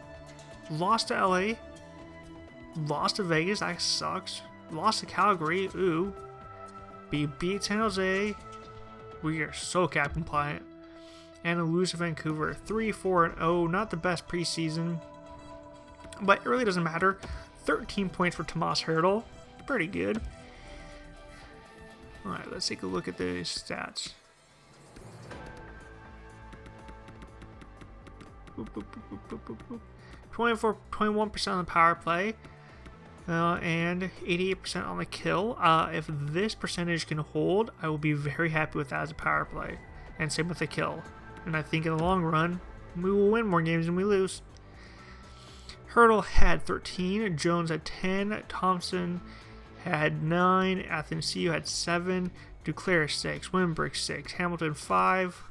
Lost to LA. Lost to Vegas, that sucks. Lost to Calgary, ooh. Beat San Jose. We are so cap compliant. And lose to Vancouver, 3-4-0. Not the best preseason, but it really doesn't matter. 13 points for Tomas Hertl, pretty good. All right, let's take a look at the stats. 21% on the power play. And 88% on the kill. If this percentage can hold, I will be very happy with that as a power play. And same with the kill. And I think in the long run, we will win more games than we lose. Hertl had 13, Jones had 10, Thompson had 9, Athanasiou had 7, Duclair 6, Wimbrick 6, Hamilton 5,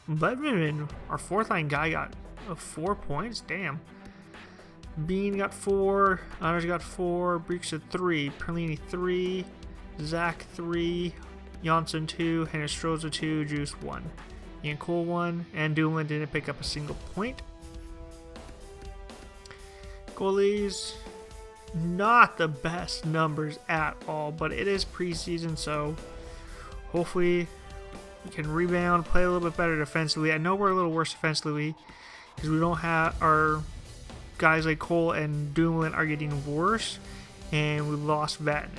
Ledman, our fourth line guy, got 4 points. Damn. Bean got 4, Anders got 4, Breeks had 3, Perlini 3, Zach 3, Janssen 2, Hennestroza 2, Juice 1, Ian Cole 1, and Dumoulin didn't pick up a single point. Goalies, not the best numbers at all, but it is preseason, so hopefully we can rebound, play a little bit better defensively. I know we're a little worse defensively because we don't have our guys like Cole and Dumoulin are getting worse, and we lost Vatanen.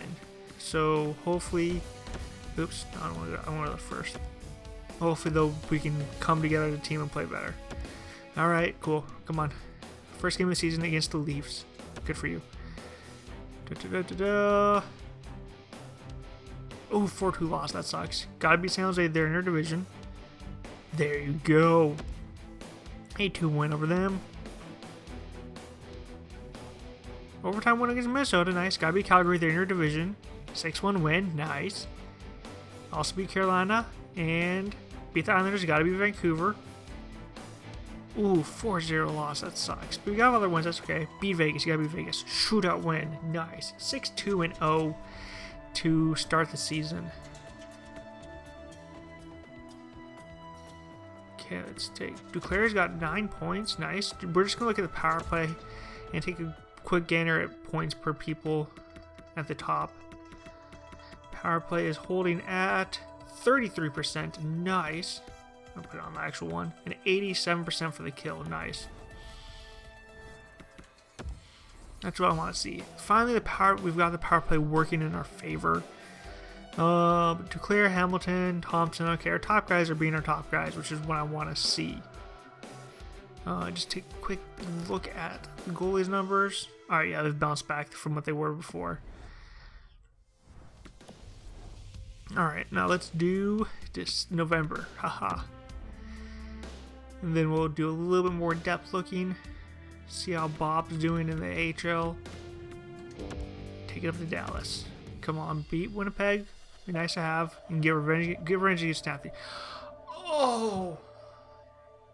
So hopefully, oops, I want to go the first. Hopefully though we can come together as a team and play better. All right, cool. Come on, first game of the season against the Leafs. Good for you. Oh, 4-2 loss. That sucks. Gotta be San Jose. They're in their division. There you go. 8-2 win over them. Overtime win against Minnesota. Nice. Gotta be Calgary. They're in their division. 6-1 win. Nice. Also beat Carolina. And beat the Islanders. Gotta be Vancouver. Ooh, 4-0 loss. That sucks. But we got other wins. That's okay. Beat Vegas. You gotta beat Vegas. Shootout win. Nice. 6-2-0 to start the season. Okay, let's take. Duclair's got 9 points. Nice. We're just gonna look at the power play and take a quick gander at points per people at the top. Power play is holding at 33%. Nice. I'll put it on the actual one. And 87% for the kill. Nice. That's what I want to see. Finally, we've got the power play working in our favor. Duclair, Hamilton, Thompson. Okay, our top guys are being our top guys, which is what I want to see. Just take a quick look at the goalies' numbers. All right, yeah, they've bounced back from what they were before. Alright, now let's do this November. Haha. And then we'll do a little bit more depth looking. See how Bob's doing in the AHL. Take it up to Dallas. Come on, beat Winnipeg. Be nice to have. And give revenge against Snappy. Oh!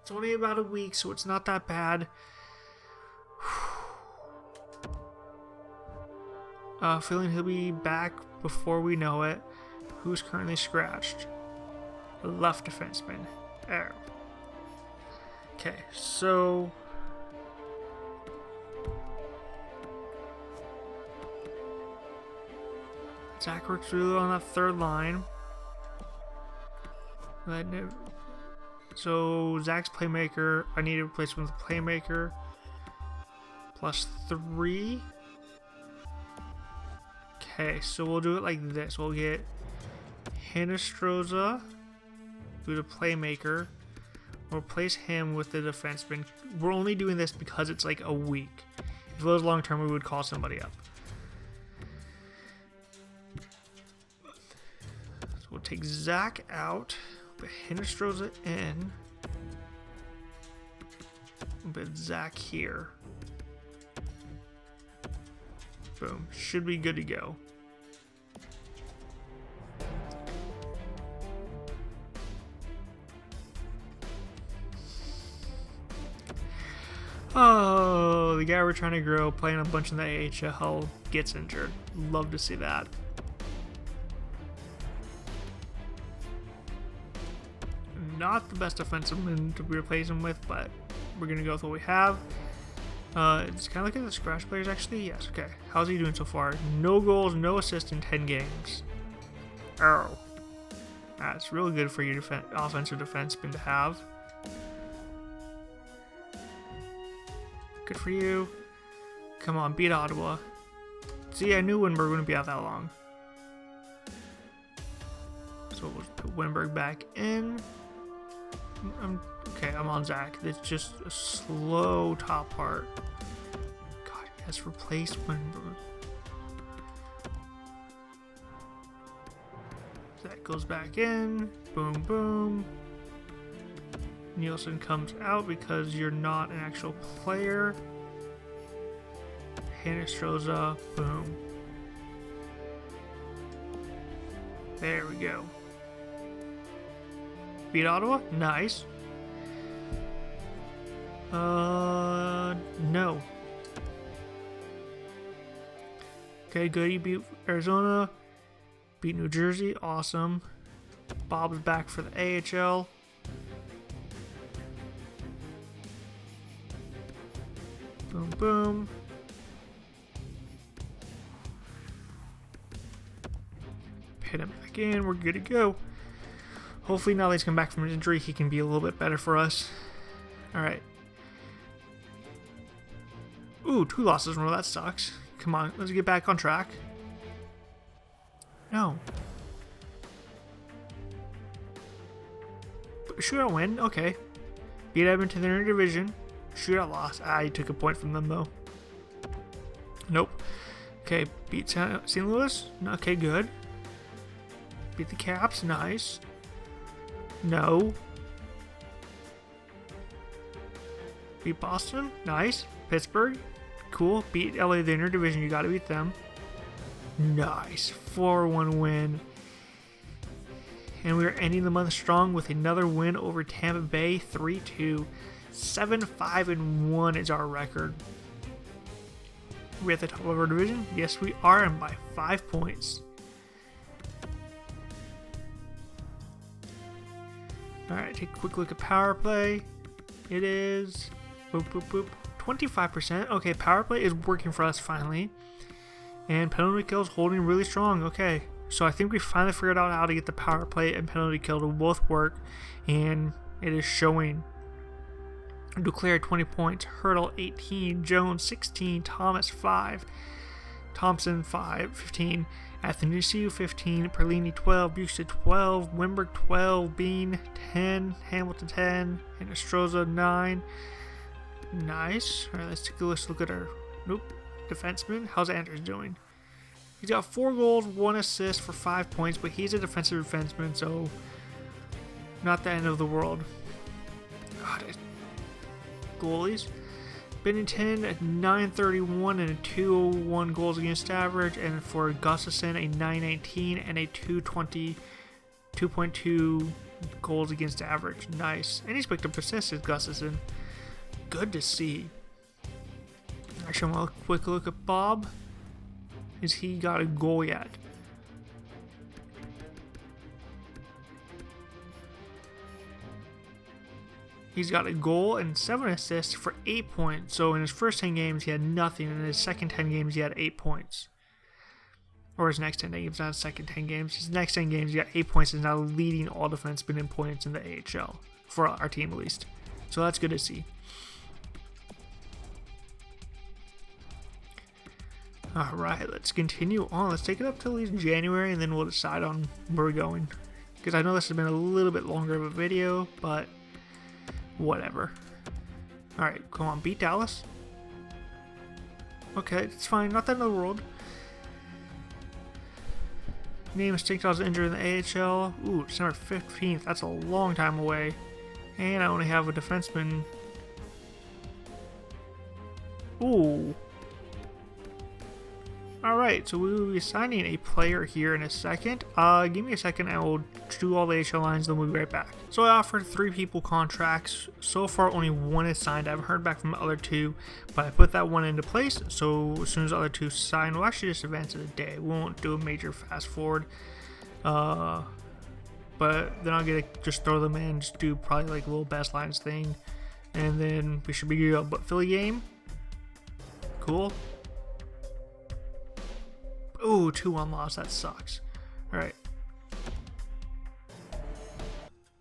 It's only about a week, so it's not that bad. Feeling he'll be back before we know it. Who's currently scratched? The left defenseman. There. Okay, so Zach works really on that third line. So Zach's playmaker, I need to replace him with a playmaker. +3. Okay, so we'll do it like this. We'll get Hinostroza, who's a playmaker. We'll replace him with the defenseman. We're only doing this because it's like a week. If it was long term, we would call somebody up. So we'll take Zach out, put Hinostroza in, and put Zach here. Boom. Should be good to go. Oh, the guy we're trying to grow, playing a bunch in the AHL, gets injured. Love to see that. Not the best defenseman to replace him with, but we're going to go with what we have. It's kind of like the scratch players, actually. Yes, okay. How's he doing so far? No goals, no assists in 10 games. Oh. That's really good for your offensive defenseman to have. Good for you. Come on, beat Ottawa. See, I knew Winberg wouldn't be out that long. So we'll put Winberg back in. Okay, I'm on Zach. It's just a slow top part. God, yes, replace Winberg. Zach goes back in. Boom, boom. Nielsen comes out because you're not an actual player. Hinostroza, boom. There we go. Beat Ottawa? Nice. No. Okay, good. You beat Arizona. Beat New Jersey. Awesome. Bob's back for the AHL. Boom, boom. Hit him back in. We're good to go. Hopefully now that he's come back from his injury, he can be a little bit better for us. Alright. Ooh, 2 losses in a row. That sucks. Come on, let's get back on track. No. Shootout win. Okay. Beat Edmonton in their division. Shootout loss. I took a point from them, though. Nope. Okay, beat St. Louis. Okay, good. Beat the Caps. Nice. No. Beat Boston. Nice. Pittsburgh. Cool. Beat LA the interdivision. You gotta beat them. Nice. 4-1 win. And we are ending the month strong with another win over Tampa Bay. 3-2. 7-5-1 is our record. We're at the top of our division. Yes, we are, and by 5 points. Alright, take a quick look at power play. It is boop, boop, boop, 25%. Okay, power play is working for us finally. And penalty kill is holding really strong. Okay, so I think we finally figured out how to get the power play and penalty kill to both work. And it is showing. Duclair 20 points, Hurdle 18, Jones 16, Thomas 5, Thompson 15, Athanasiou 15, Perlini 12, Busta 12, Wimberg 12, Bean 10, Hamilton 10, and Astroza 9. Nice. Alright, let's take a look at our defenseman. How's Andrews doing? He's got 4 goals, 1 assist for 5 points, but he's a defensive defenseman, so not the end of the world. God, goalies. Bennington at 931 and a 201 goals against average, and for Gustafson a 919 and a 2.2 goals against average. Nice. And he's picked up assists, Gustafson. Good to see. Actually, I'm going to quick look at Bob. Has he got a goal yet? He's got a goal and 7 assists for 8 points. So in his first 10 games, he had nothing. And in his second 10 games, he had 8 points. Or his next 10 games, not his second 10 games. His next 10 games, he got 8 points. And is now leading all defensemen in points in the AHL. For our team, at least. So that's good to see. Alright, let's continue on. Let's take it up till at least January, and then we'll decide on where we're going. Because I know this has been a little bit longer of a video, but whatever. Alright, come on, beat Dallas. Okay, it's fine, not the end of the world. Name Stinkdog's injured in the AHL. Ooh, December 15th, that's a long time away. And I only have a defenseman. Ooh. Alright, so we will be signing a player here in a second. Give me a second and we'll do all the HL lines, then we'll be right back. So I offered 3 people contracts. So far, only 1 is signed. I haven't heard back from the other 2, but I put that 1 into place. So as soon as the other 2 sign, we'll actually just advance it a day. We won't do a major fast forward. But then I'll get to just throw them in, just do probably like a little best lines thing. And then we should be good. But Philly game. Cool. Ooh, 2-1 loss. That sucks. Alright.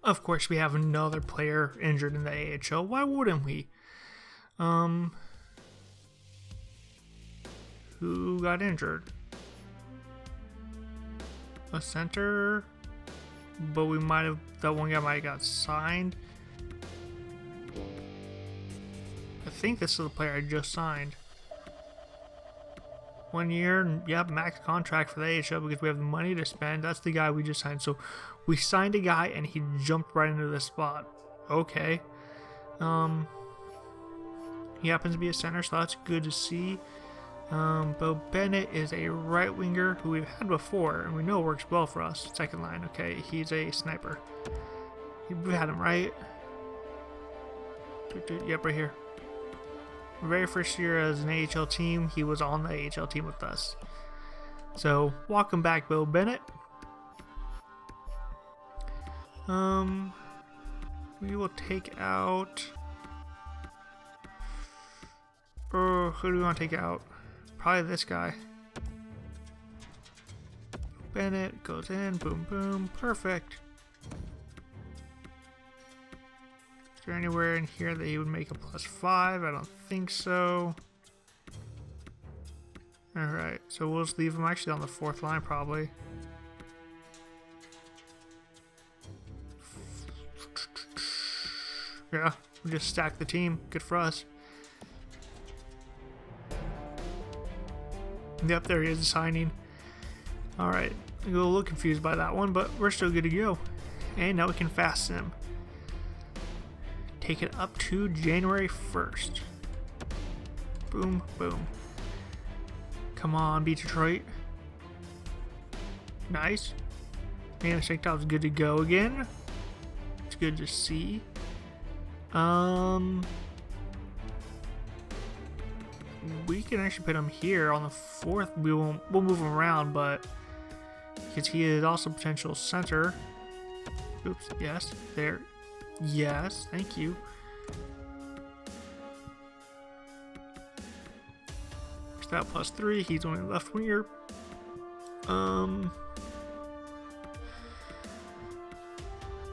Of course, we have another player injured in the AHL. Why wouldn't we? Who got injured? A center? But we might have... That one guy might have got signed. I think this is the player I just signed. 1 year, yep, max contract for the AHL because we have the money to spend. That's the guy we just signed. So we signed a guy and he jumped right into this spot. Okay. He happens to be a center, so that's good to see. Bo Bennett is a right winger who we've had before and we know works well for us. Second line, okay. He's a sniper. We've had him, right? Yep, right here. Very first year as an AHL team, he was on the AHL team with us. So, welcome back, Bo Bennett. We will take out... who do we want to take out? Probably this guy. Bennett goes in, boom, boom, perfect. Is there anywhere in here that he would make a +5? I don't think so. Alright, so we'll just leave him actually on the 4th line probably. Yeah, we'll just stack the team. Good for us. Yep, there he is, signing. Alright, I'm a little confused by that one, but we're still good to go. And now we can fast sim. Take it up to January 1st. Boom, boom. Come on, beat Detroit. Nice. Man, the shakedown's good to go again. It's good to see. We can actually put him here on the 4th. We'll move him around, but because he is also potential center. Oops, yes, there. Yes, thank you. That +3, he's only left winger.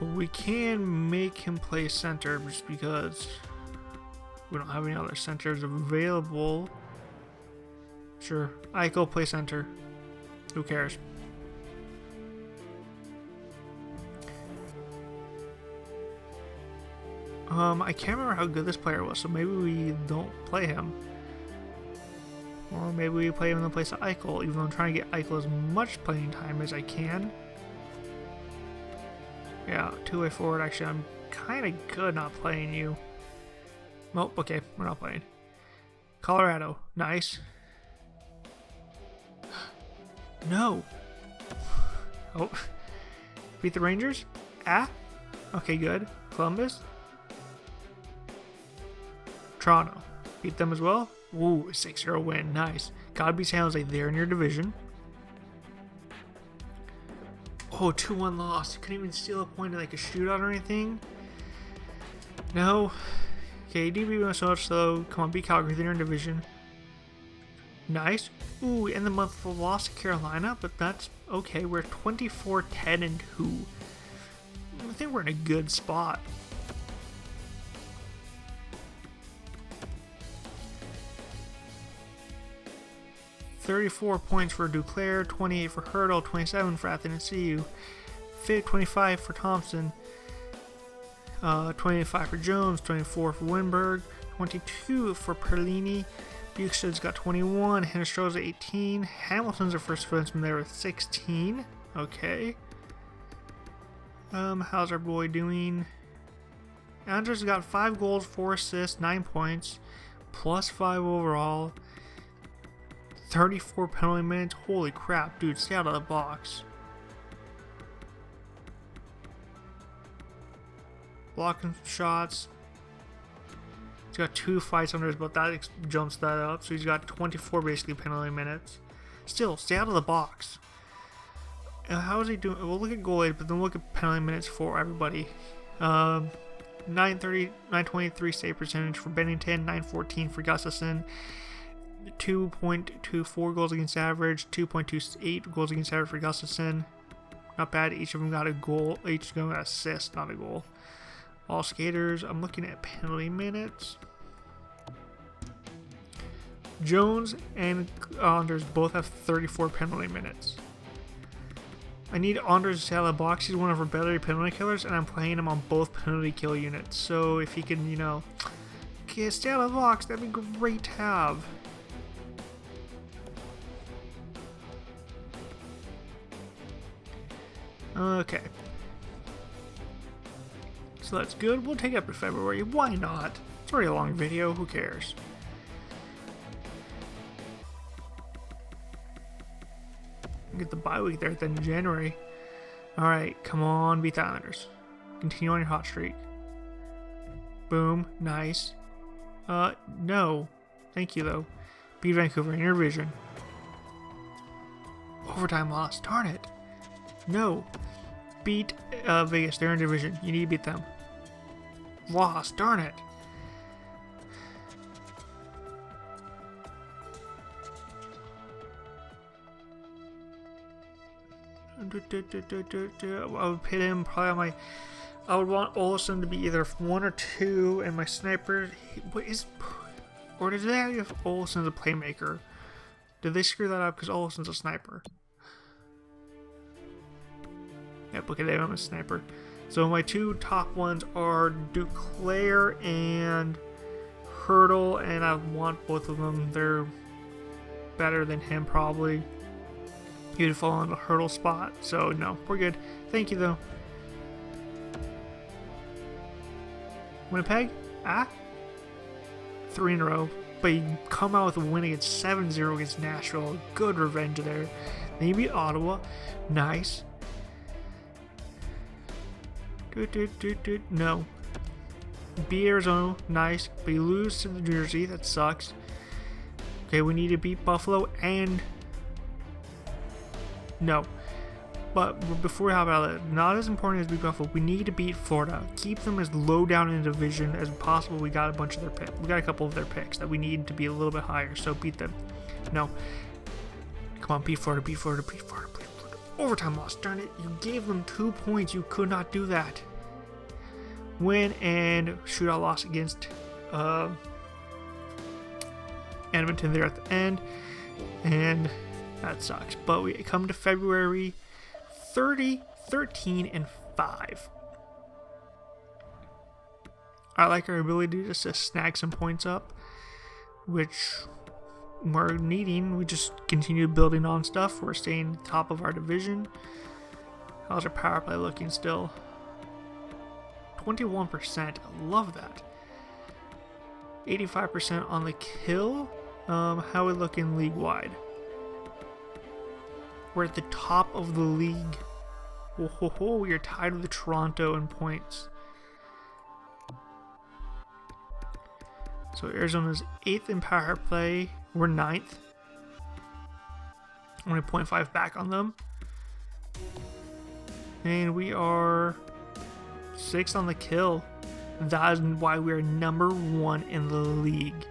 We can make him play center just because we don't have any other centers available. Sure, I go play center. Who cares? I can't remember how good this player was, so maybe we don't play him. Or maybe we play him in the place of Eichel, even though I'm trying to get Eichel as much playing time as I can. Yeah, two-way forward. Actually, I'm kind of good not playing you. Oh, okay, we're not playing. Colorado, nice. No. Oh. Beat the Rangers? Ah. Okay, good. Columbus. Toronto. Beat them as well. Ooh, a 6-0 win. Nice. Gotta be San Jose. They're in your division. Oh, 2-1 loss. You couldn't even steal a point in like a shootout or anything. No. Okay, DB so much slow. Come on, beat Calgary. They're in your division. Nice. Ooh, in the month of loss to Carolina, but that's okay. We're 24-10-2. I think we're in a good spot. $34 points for Duclair, 28 for Hurdle, 27 for Athanasiou, 25 for Thompson, 25 for Jones, 24 for Winberg, 22 for Perlini. Bukestad's got 21, Hennestro's 18, Hamilton's our first defenseman there with 16. Okay. How's our boy doing? Andres got 5 goals, 4 assists, 9 points, plus 5 overall. 34 penalty minutes. Holy crap, dude, stay out of the box. Blocking shots. He's got 2 fights under his belt. That jumps that up. So he's got 24 basically penalty minutes. Still, stay out of the box. How is he doing? We'll look at goal aid, but then look at penalty minutes for everybody. 923 save percentage for Bennington, 914 for Gustafson, 2.24 goals against average, 2.28 goals against average for Gustafson. Not bad. Each of them got a goal. Each of them got an assist, not a goal. All skaters. I'm looking at penalty minutes. Jones and Anders both have 34 penalty minutes. I need Anders to stay out of the box. He's one of our better penalty killers, and I'm playing him on both penalty kill units. So if he can, stay out of the box, that'd be great to have. Okay. So that's good. We'll take it up to February. Why not? It's already a long video. Who cares? Get the bye week there at the end of January. Alright, come on, beat the Islanders. Continue on your hot streak. Boom, nice. No. Thank you, though. Beat Vancouver in your division. Overtime loss. Darn it. No. Beat Vegas. They're in division. You need to beat them. Loss. Darn it. I would pit him probably on my. I would want Olsen to be either 1 or 2, and my sniper. Or did they have Olsen as a playmaker? Did they screw that up because Olsen's a sniper? Yep, okay, I'm a sniper. So my 2 top ones are Duclair and Hurdle, and I want both of them. They're better than him probably. He would fall on the Hurdle spot, so no, we're good. Thank you though. Winnipeg? 3 in a row. But you come out with a win against 7-0 against Nashville. Good revenge there. Then you beat Ottawa. Nice. No. Beat Arizona. Nice. But you lose to New Jersey. That sucks. Okay, we need to beat Buffalo and... No. But before we hop out of it, not as important as beat Buffalo, we need to beat Florida. Keep them as low down in the division as possible. We got a bunch of their picks. We got a couple of their picks that we need to be a little bit higher, so beat them. No. Come on, beat Florida, beat Florida, beat Florida, beat Florida. Overtime loss, darn it. You gave them 2 points. You could not do that. Win and shootout loss against Edmonton there at the end. And that sucks. But we come to February 30, 13, and 5. I like our ability to just snag some points up, which we're needing. We just continue building on stuff. We're staying top of our division. How's our power play looking still? 21%. I love that. 85% on the kill. How are we looking league-wide? We're at the top of the league. We are tied with Toronto in points. So Arizona's 8th in power play. We're 9th. Only 0.5 back on them. And we are 6th on the kill. That is why we are number 1 in the league.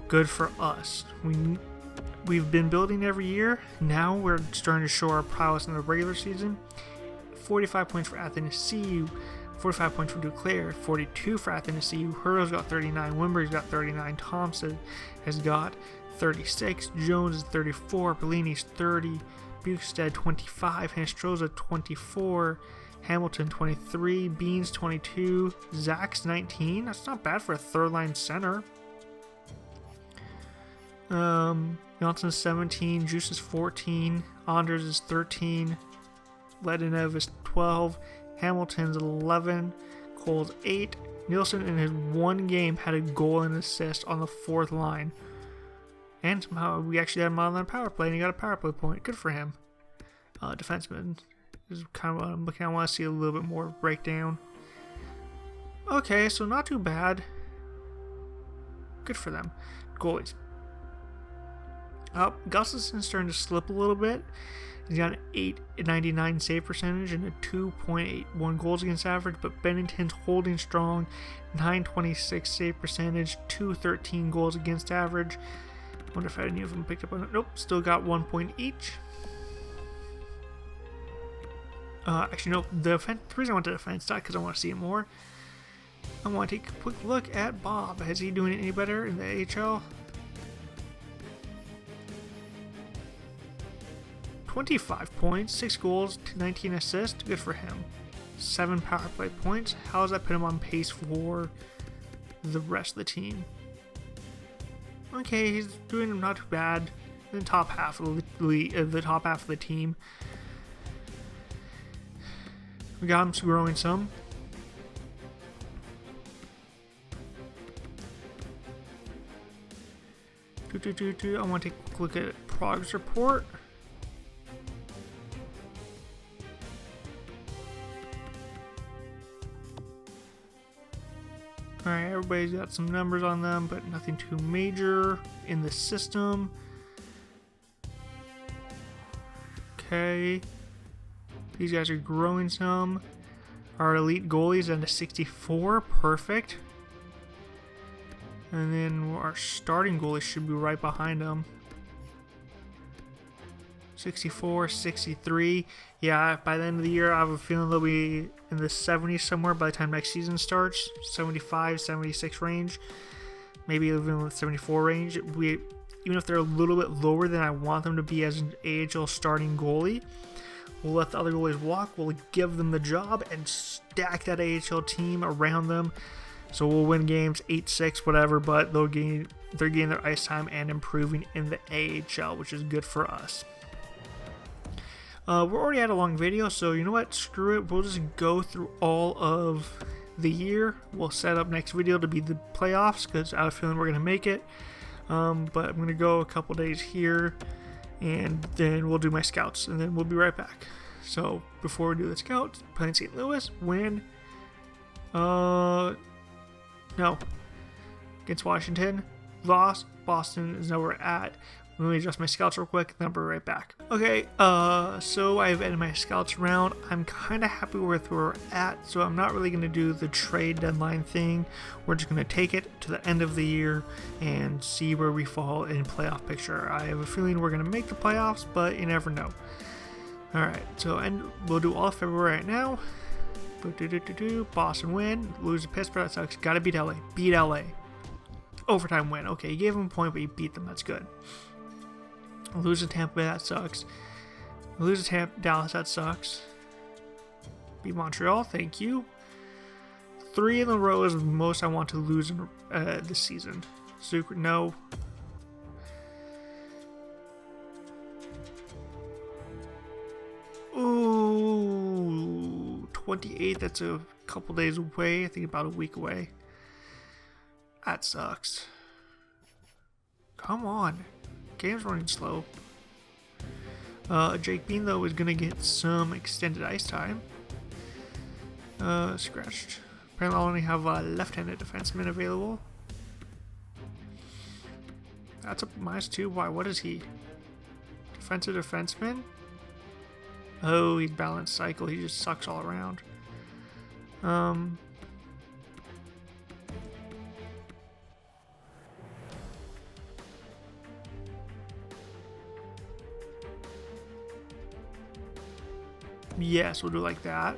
Good for us. We've been building every year. Now we're starting to show our prowess in the regular season. 45 points for Athens CU. 45 points for Duclair, 42 for Athens CU. Hurl's got 39, Wimberg's got 39, Thompson has got 36, Jones is 34, Bellini's 30, Bukestad 25, Hanstroza 24, Hamilton 23, Beans 22, Zach's 19. That's not bad for a third line center. Johnson's 17, Juice is 14, Anders is 13, Ledenev is 12, Hamilton's 11, Cole's 8. Nielsen in his one game had a goal and assist on the 4th line. And somehow we actually had him on the power play and he got a power play point. Good for him. Defenseman is kind of what I'm looking at. I want to see a little bit more breakdown. Okay, so not too bad. Good for them. Goalies. Gustafson's starting to slip a little bit. He's got an 899 save percentage and a 2.81 goals against average, but Bennington's holding strong, 926 save percentage, 213 goals against average. Wonder if any of them picked up on it. Nope, still got 1 point each. Actually, no, the reason I went to defense not because I want to see it more. I want to take a quick look at Bob. Is he doing any better in the AHL? 25 points, 6 goals, 19 assists. Good for him. 7 power play points. How does that put him on pace for the rest of the team? Okay, he's doing not too bad. In the top half of the team. We got him growing some. I want to take a quick look at progress report. Alright, everybody's got some numbers on them, but nothing too major in the system. Okay. These guys are growing some. Our elite goalie's at a 64. Perfect. And then our starting goalie should be right behind them. 64, 63. Yeah, by the end of the year, I have a feeling they'll be in the 70s somewhere by the time next season starts. 75, 76 range. Maybe even with 74 range. Even if they're a little bit lower than I want them to be as an AHL starting goalie, we'll let the other goalies walk. We'll give them the job and stack that AHL team around them. So we'll win games 8-6, whatever, but they're getting their ice time and improving in the AHL, which is good for us. We're already at a long video, so you know what? Screw it. We'll just go through all of the year. We'll set up next video to be the playoffs because I have a feeling we're going to make it. But I'm going to go a couple days here, and then we'll do my scouts, and then we'll be right back. So before we do the scouts, playing St. Louis, win. No. Against Washington, loss. Boston is nowhere at. Let me adjust my scouts real quick, then I'll be right back. Okay, so I've edited my scouts around. I'm kind of happy with where we're at, so I'm not really going to do the trade deadline thing. We're just going to take it to the end of the year and see where we fall in playoff picture. I have a feeling we're going to make the playoffs, but you never know. Alright, so we'll do all of February right now. Boston win, lose to Pittsburgh, that sucks. Gotta beat LA. Beat LA. Overtime win. Okay, you gave them a point, but you beat them. That's good. Lose to Tampa Bay, that sucks. Lose to Dallas, that sucks. Beat Montreal, thank you. 3 in a row is the most I want to lose in this season. Super, no. 28th. That's a couple days away. I think about a week away. That sucks. Come on. Game's running slow. Jake Bean, though, is going to get some extended ice time. Scratched. Apparently I'll only have a left-handed defenseman available. That's a -2. Why? What is he? Defensive defenseman? Oh, he's balanced cycle. He just sucks all around. Yes, we'll do like that.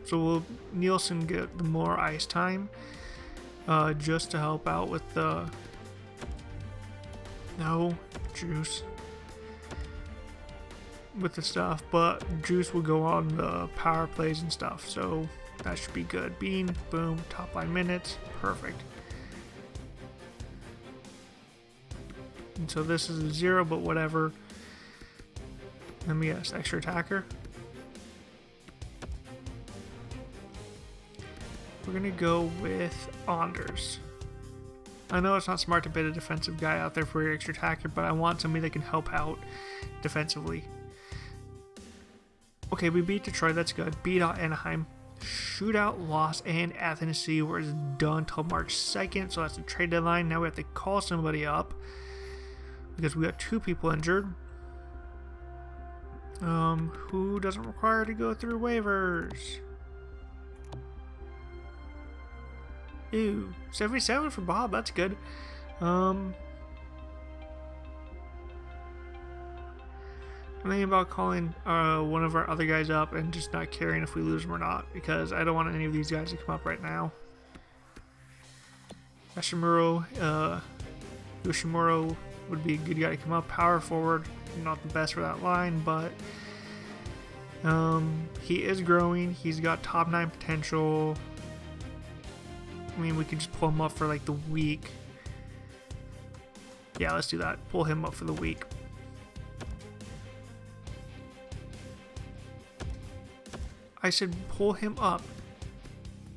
So will Nielsen get the more ice time, just to help out with the Juice with the stuff, but Juice will go on the power plays and stuff, so that should be good. Bean, boom, top line minutes, perfect. And so this is a 0, but whatever. Let me guess, extra attacker. We're gonna go with Anders. I know it's not smart to bid a defensive guy out there for your extra attacker, but I want somebody that can help out defensively. Okay, we beat Detroit, that's good. Beat out Anaheim. Shootout loss, and Athens City was done till March 2nd, so that's the trade deadline. Now we have to call somebody up because we got 2 people injured. Who doesn't require to go through waivers? Ooh, 77 for Bob, that's good. I'm thinking about calling one of our other guys up and just not caring if we lose them or not, because I don't want any of these guys to come up right now. Yoshimuro would be a good guy to come up. Power forward, not the best for that line, but he is growing. He's got top 9 potential. I mean, we could just pull him up for like the week. Yeah, let's do that. Pull him up for the week. I said pull him up.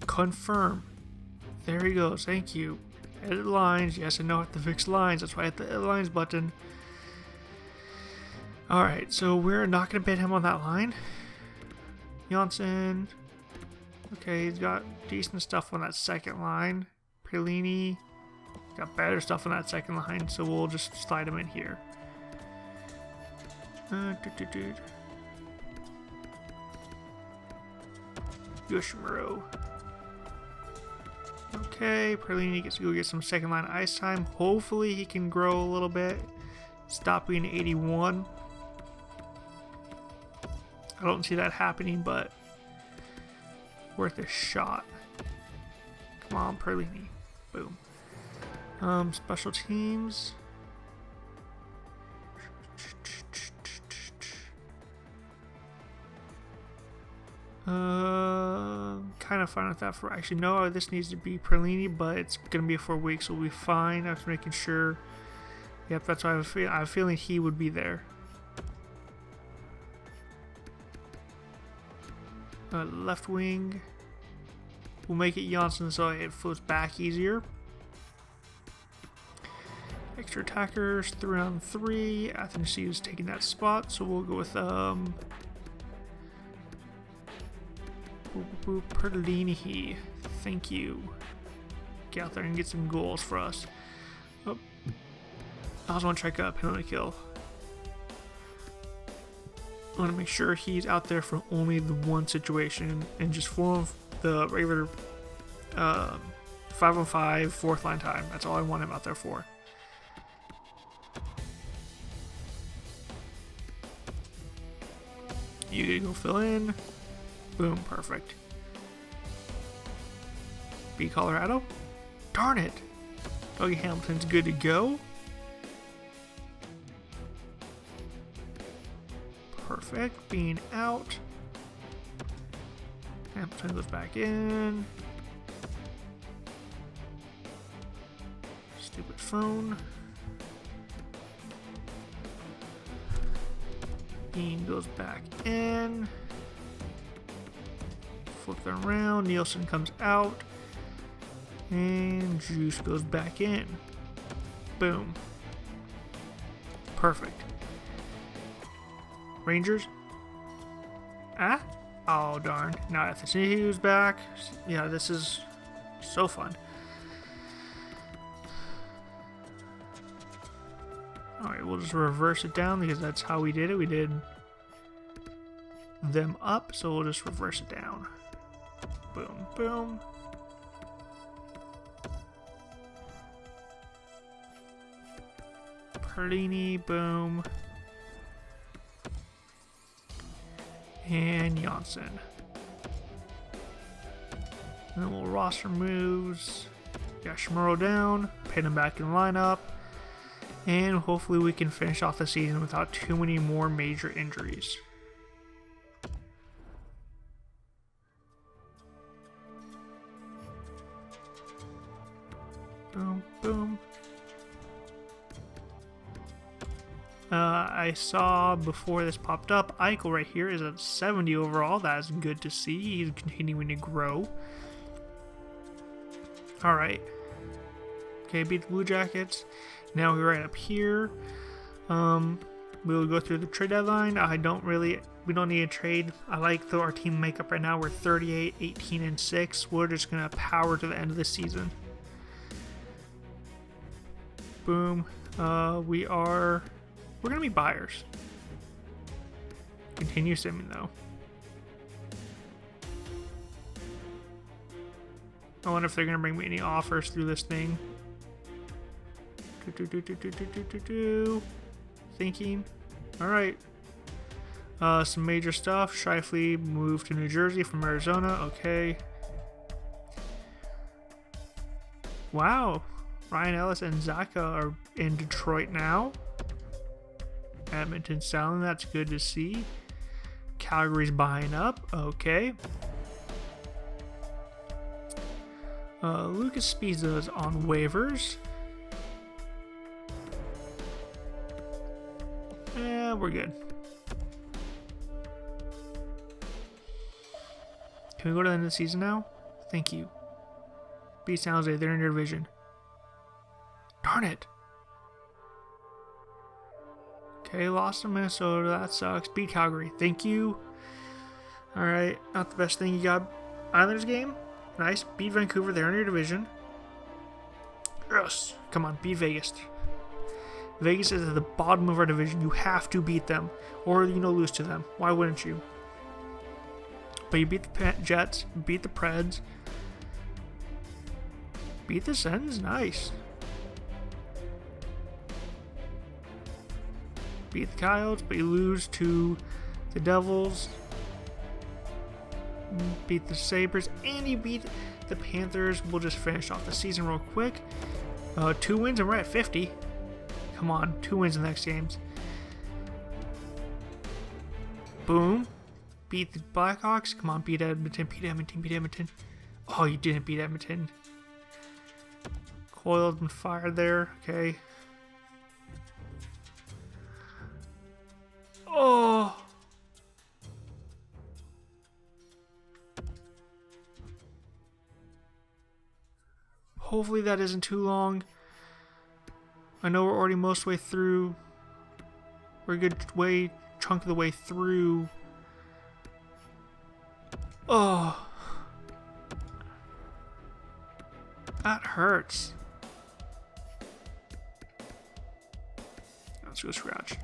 Confirm. There he goes. Thank you. Edit lines. Yes, I know I have to fix lines. That's why I hit the edit lines button. Alright, so we're not going to bid him on that line. Janssen. Okay, he's got decent stuff on that second line. Perlini got better stuff on that second line, so we'll just slide him in here. Yoshimuro. Okay, Perlini gets to go get some second line ice time. Hopefully he can grow a little bit. Stop being 81. I don't see that happening, but worth a shot. Come on, Perlini. Boom. Special teams. Kind of fine with that. For actually, no, this needs to be Perlini, but it's gonna be 4 weeks, so we'll be fine. I was making sure. Yep, that's why I have a feeling he would be there. Left wing. We'll make it Janssen so it floats back easier. Extra attackers, 3-on-3. Athens City is taking that spot, so we'll go with Perlini. Thank you. Get out there and get some goals for us. Oh. I also want to check out penalty kill. I want to make sure he's out there for only the one situation and just for the regular 5-on-5 4th line time. That's all I want him out there for. You go fill in. Boom, perfect. B Colorado? Darn it! Dougie Hamilton's good to go. Perfect. Being out. Hamilton goes back in. Stupid phone. Bean goes back in. flip it around. Nielsen comes out. And Juice goes back in. Boom. Perfect. Rangers. Ah? Oh, darn. Now I have to see who's back. Yeah, this is so fun. Alright, we'll just reverse it down because that's how we did it. We did them up, so we'll just reverse it down. Boom, boom. Perlini, boom. And Janssen. And then we'll roster moves. Got Schmurl down, pin him back in lineup. And hopefully we can finish off the season without too many more major injuries. Boom, boom. I saw before this popped up, Eichel right here is at 70 overall. That's good to see. He's continuing to grow. Alright. Okay, beat the Blue Jackets. Now we're right up here. We'll go through the trade deadline. We don't need a trade. I like our team makeup right now. We're 38, 18, and 6. We're just going to power to the end of the season. Boom. We're going to be buyers. Continue simming though. I wonder if they're going to bring me any offers through this thing. Thinking. Alright. Some major stuff. Shifley moved to New Jersey from Arizona. Okay. Wow. Ryan Ellis and Zaka are in Detroit now. Edmonton selling. That's good to see. Calgary's buying up. Okay. Lucas Spiza is on waivers. Yeah, we're good. Can we go to the end of the season now? Thank you. Beat San Jose, they're in your division. Darn it. Okay, lost to Minnesota, that sucks. Beat Calgary, thank you. Alright, not the best thing. You got Islanders game. Nice. Beat Vancouver, they're in your division. Yes. Come on, beat Vegas. Vegas is at the bottom of our division. You have to beat them, or lose to them. Why wouldn't you? But you beat the Jets, beat the Preds, beat the Sens. Nice. Beat the Coyotes, but you lose to the Devils. Beat the Sabres, and you beat the Panthers. We'll just finish off the season real quick. 2 wins and we're at 50. Come on, 2 wins in the next games. Boom. Beat the Blackhawks. Come on, beat Edmonton, beat Edmonton, beat Edmonton. Oh, you didn't beat Edmonton. Coiled and fired there. Okay. Oh. Hopefully that isn't too long. I know we're already most way through. We're a good chunk of the way through. Oh. That hurts. Let's go scratch.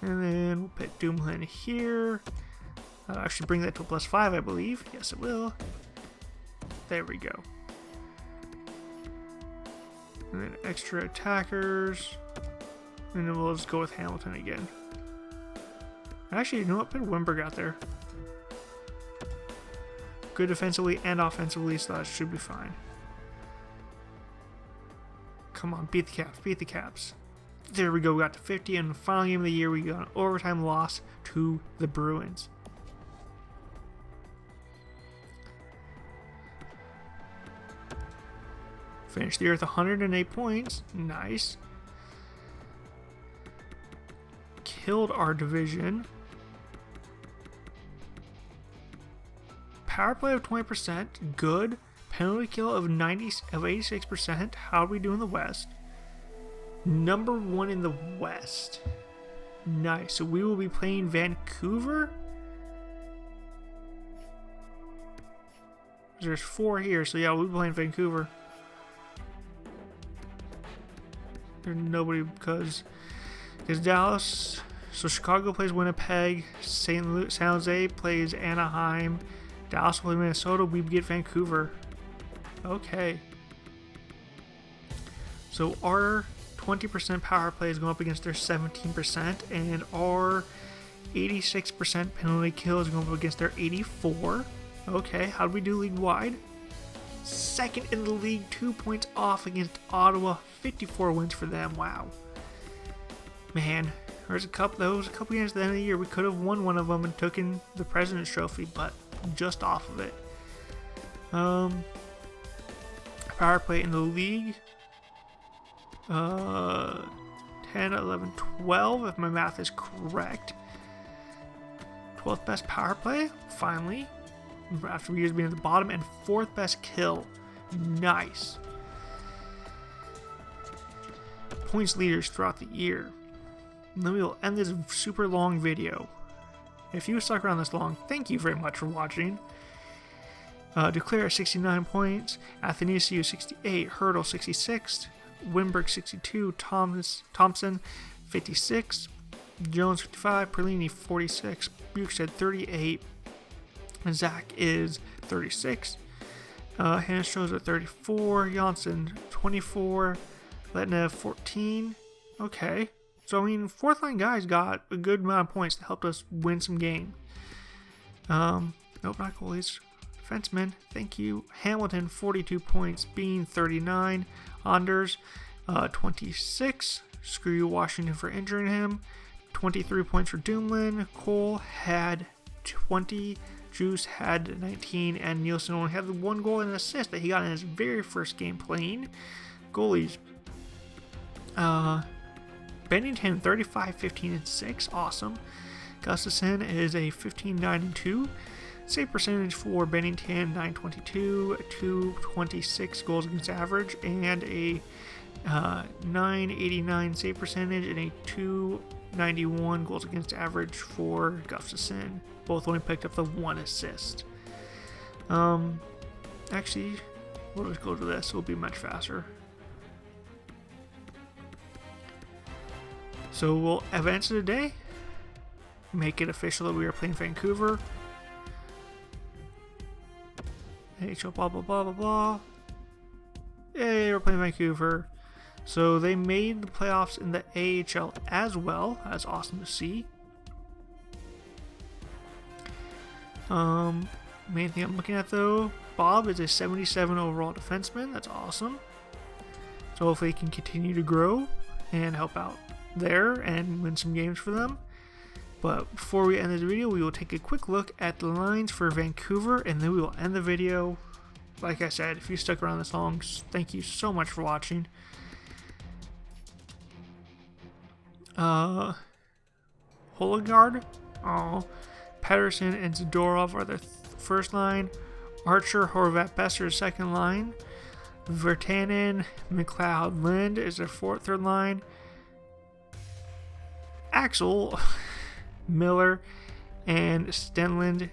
And then we'll put Dumoulin here. That'll actually bring that to a +5, I believe. Yes, it will. There we go. And then extra attackers. And then we'll just go with Hamilton again. Actually, you know what? Put Wimberg out there. Good defensively and offensively, so that should be fine. Come on, beat the Caps, beat the Caps. There we go, we got to 50, and the final game of the year, we got an overtime loss to the Bruins. Finished the year with 108 points. Nice. Killed our division. power play of 20%, good. Penalty kill of 86%. How are we doing in the West? Number 1 in the West. Nice. So we will be playing Vancouver. There's 4 here, so yeah, we'll be playing Vancouver. There's nobody because Dallas. So Chicago plays Winnipeg. San Jose plays Anaheim. Dallas plays Minnesota. We get Vancouver. Okay. So our 20% power play is going up against their 17%, and our 86% penalty kill is going up against their 84%. Okay, how do we do league wide? Second in the league, 2 points off against Ottawa. 54 wins for them. Wow. Man, there's a couple games at the end of the year. We could have won one of them and taken the President's Trophy, but just off of it. Power play in the league. 10, 11, 12, if my math is correct. 12th best power play, finally. After years being at the bottom, and 4th best kill. Nice. Points leaders throughout the year. And then we will end this super long video. If you stuck around this long, thank you very much for watching. Declare 69 points, Athanasiou 68, Hurdle 66, Wimberg 62, Thompson 56, Jones 55, Perlini 46, Bukestad 38, Zach is 36, Hanstro's at 34, Janssen 24, Letnev 14. Okay, so I mean, 4th line guys got a good amount of points to help us win some games. Nope, not goalies. Defensemen, thank you. Hamilton 42 points, Bean 39, Anders 26. Screw you, Washington, for injuring him. 23 points for Dumoulin. Cole had 20. Juice had 19, and Nielsen only had the 1 goal and an assist that he got in his very first game playing. Goalies. Bennington 35, 15, and 6. Awesome. Gustafson is a 15, 9, and 2. Save percentage for Bennington 922, 226 goals against average, and a 989 save percentage and a 291 goals against average for Gustafson. Both only picked up the 1 assist. Actually, we'll just go to this. It'll be much faster. So we'll advance to the day. Make it official that we are playing Vancouver. NHL blah blah blah blah blah. Yay, we're playing Vancouver. So they made the playoffs in the AHL as well. That's awesome to see. Main thing I'm looking at though, Bob is a 77 overall defenseman. That's awesome. So hopefully he can continue to grow and help out there and win some games for them. But before we end this video, we will take a quick look at the lines for Vancouver, and then we will end the video. Like I said, if you stuck around this long, thank you so much for watching. Hologaard, Pedersen and Zadorov are the first line. Archer, Horvat, Besser is second line. Virtanen, McLeod, Lind is their third line. Axel, Miller, and Stenderland,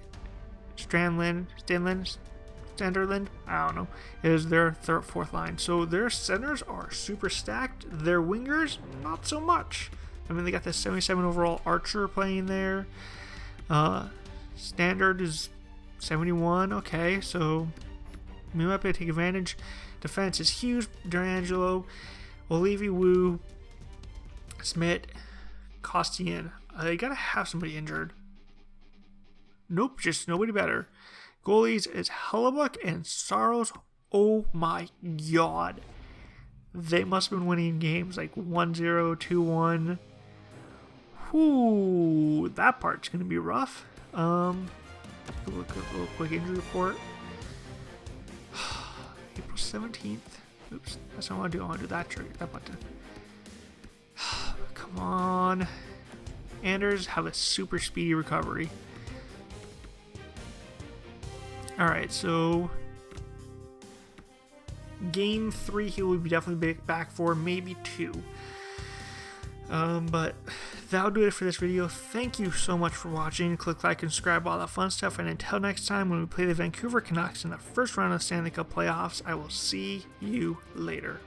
I don't know, is their fourth line. So their centers are super stacked. Their wingers, not so much. I mean, they got the 77 overall Archer playing there. Standard is 71. Okay, so we might be able to take advantage. Defense is huge. D'Angelo, Olivier Wu, Smith, Costian. They gotta have somebody injured. Nope, just nobody better. Goalies is Hellebuck and Saros. Oh my god. They must have been winning games like 1-0, 2-1. Whoo, that part's gonna be rough. Look at a little quick injury report. April 17th. Oops, that's not what I want to do. I want to do that button. Come on. Anders have a super speedy recovery. Alright, so game 3 he will be definitely back for, maybe 2. But that'll do it for this video. Thank you so much for watching. Click like and subscribe, all that fun stuff. And until next time when we play the Vancouver Canucks in the first round of the Stanley Cup playoffs, I will see you later.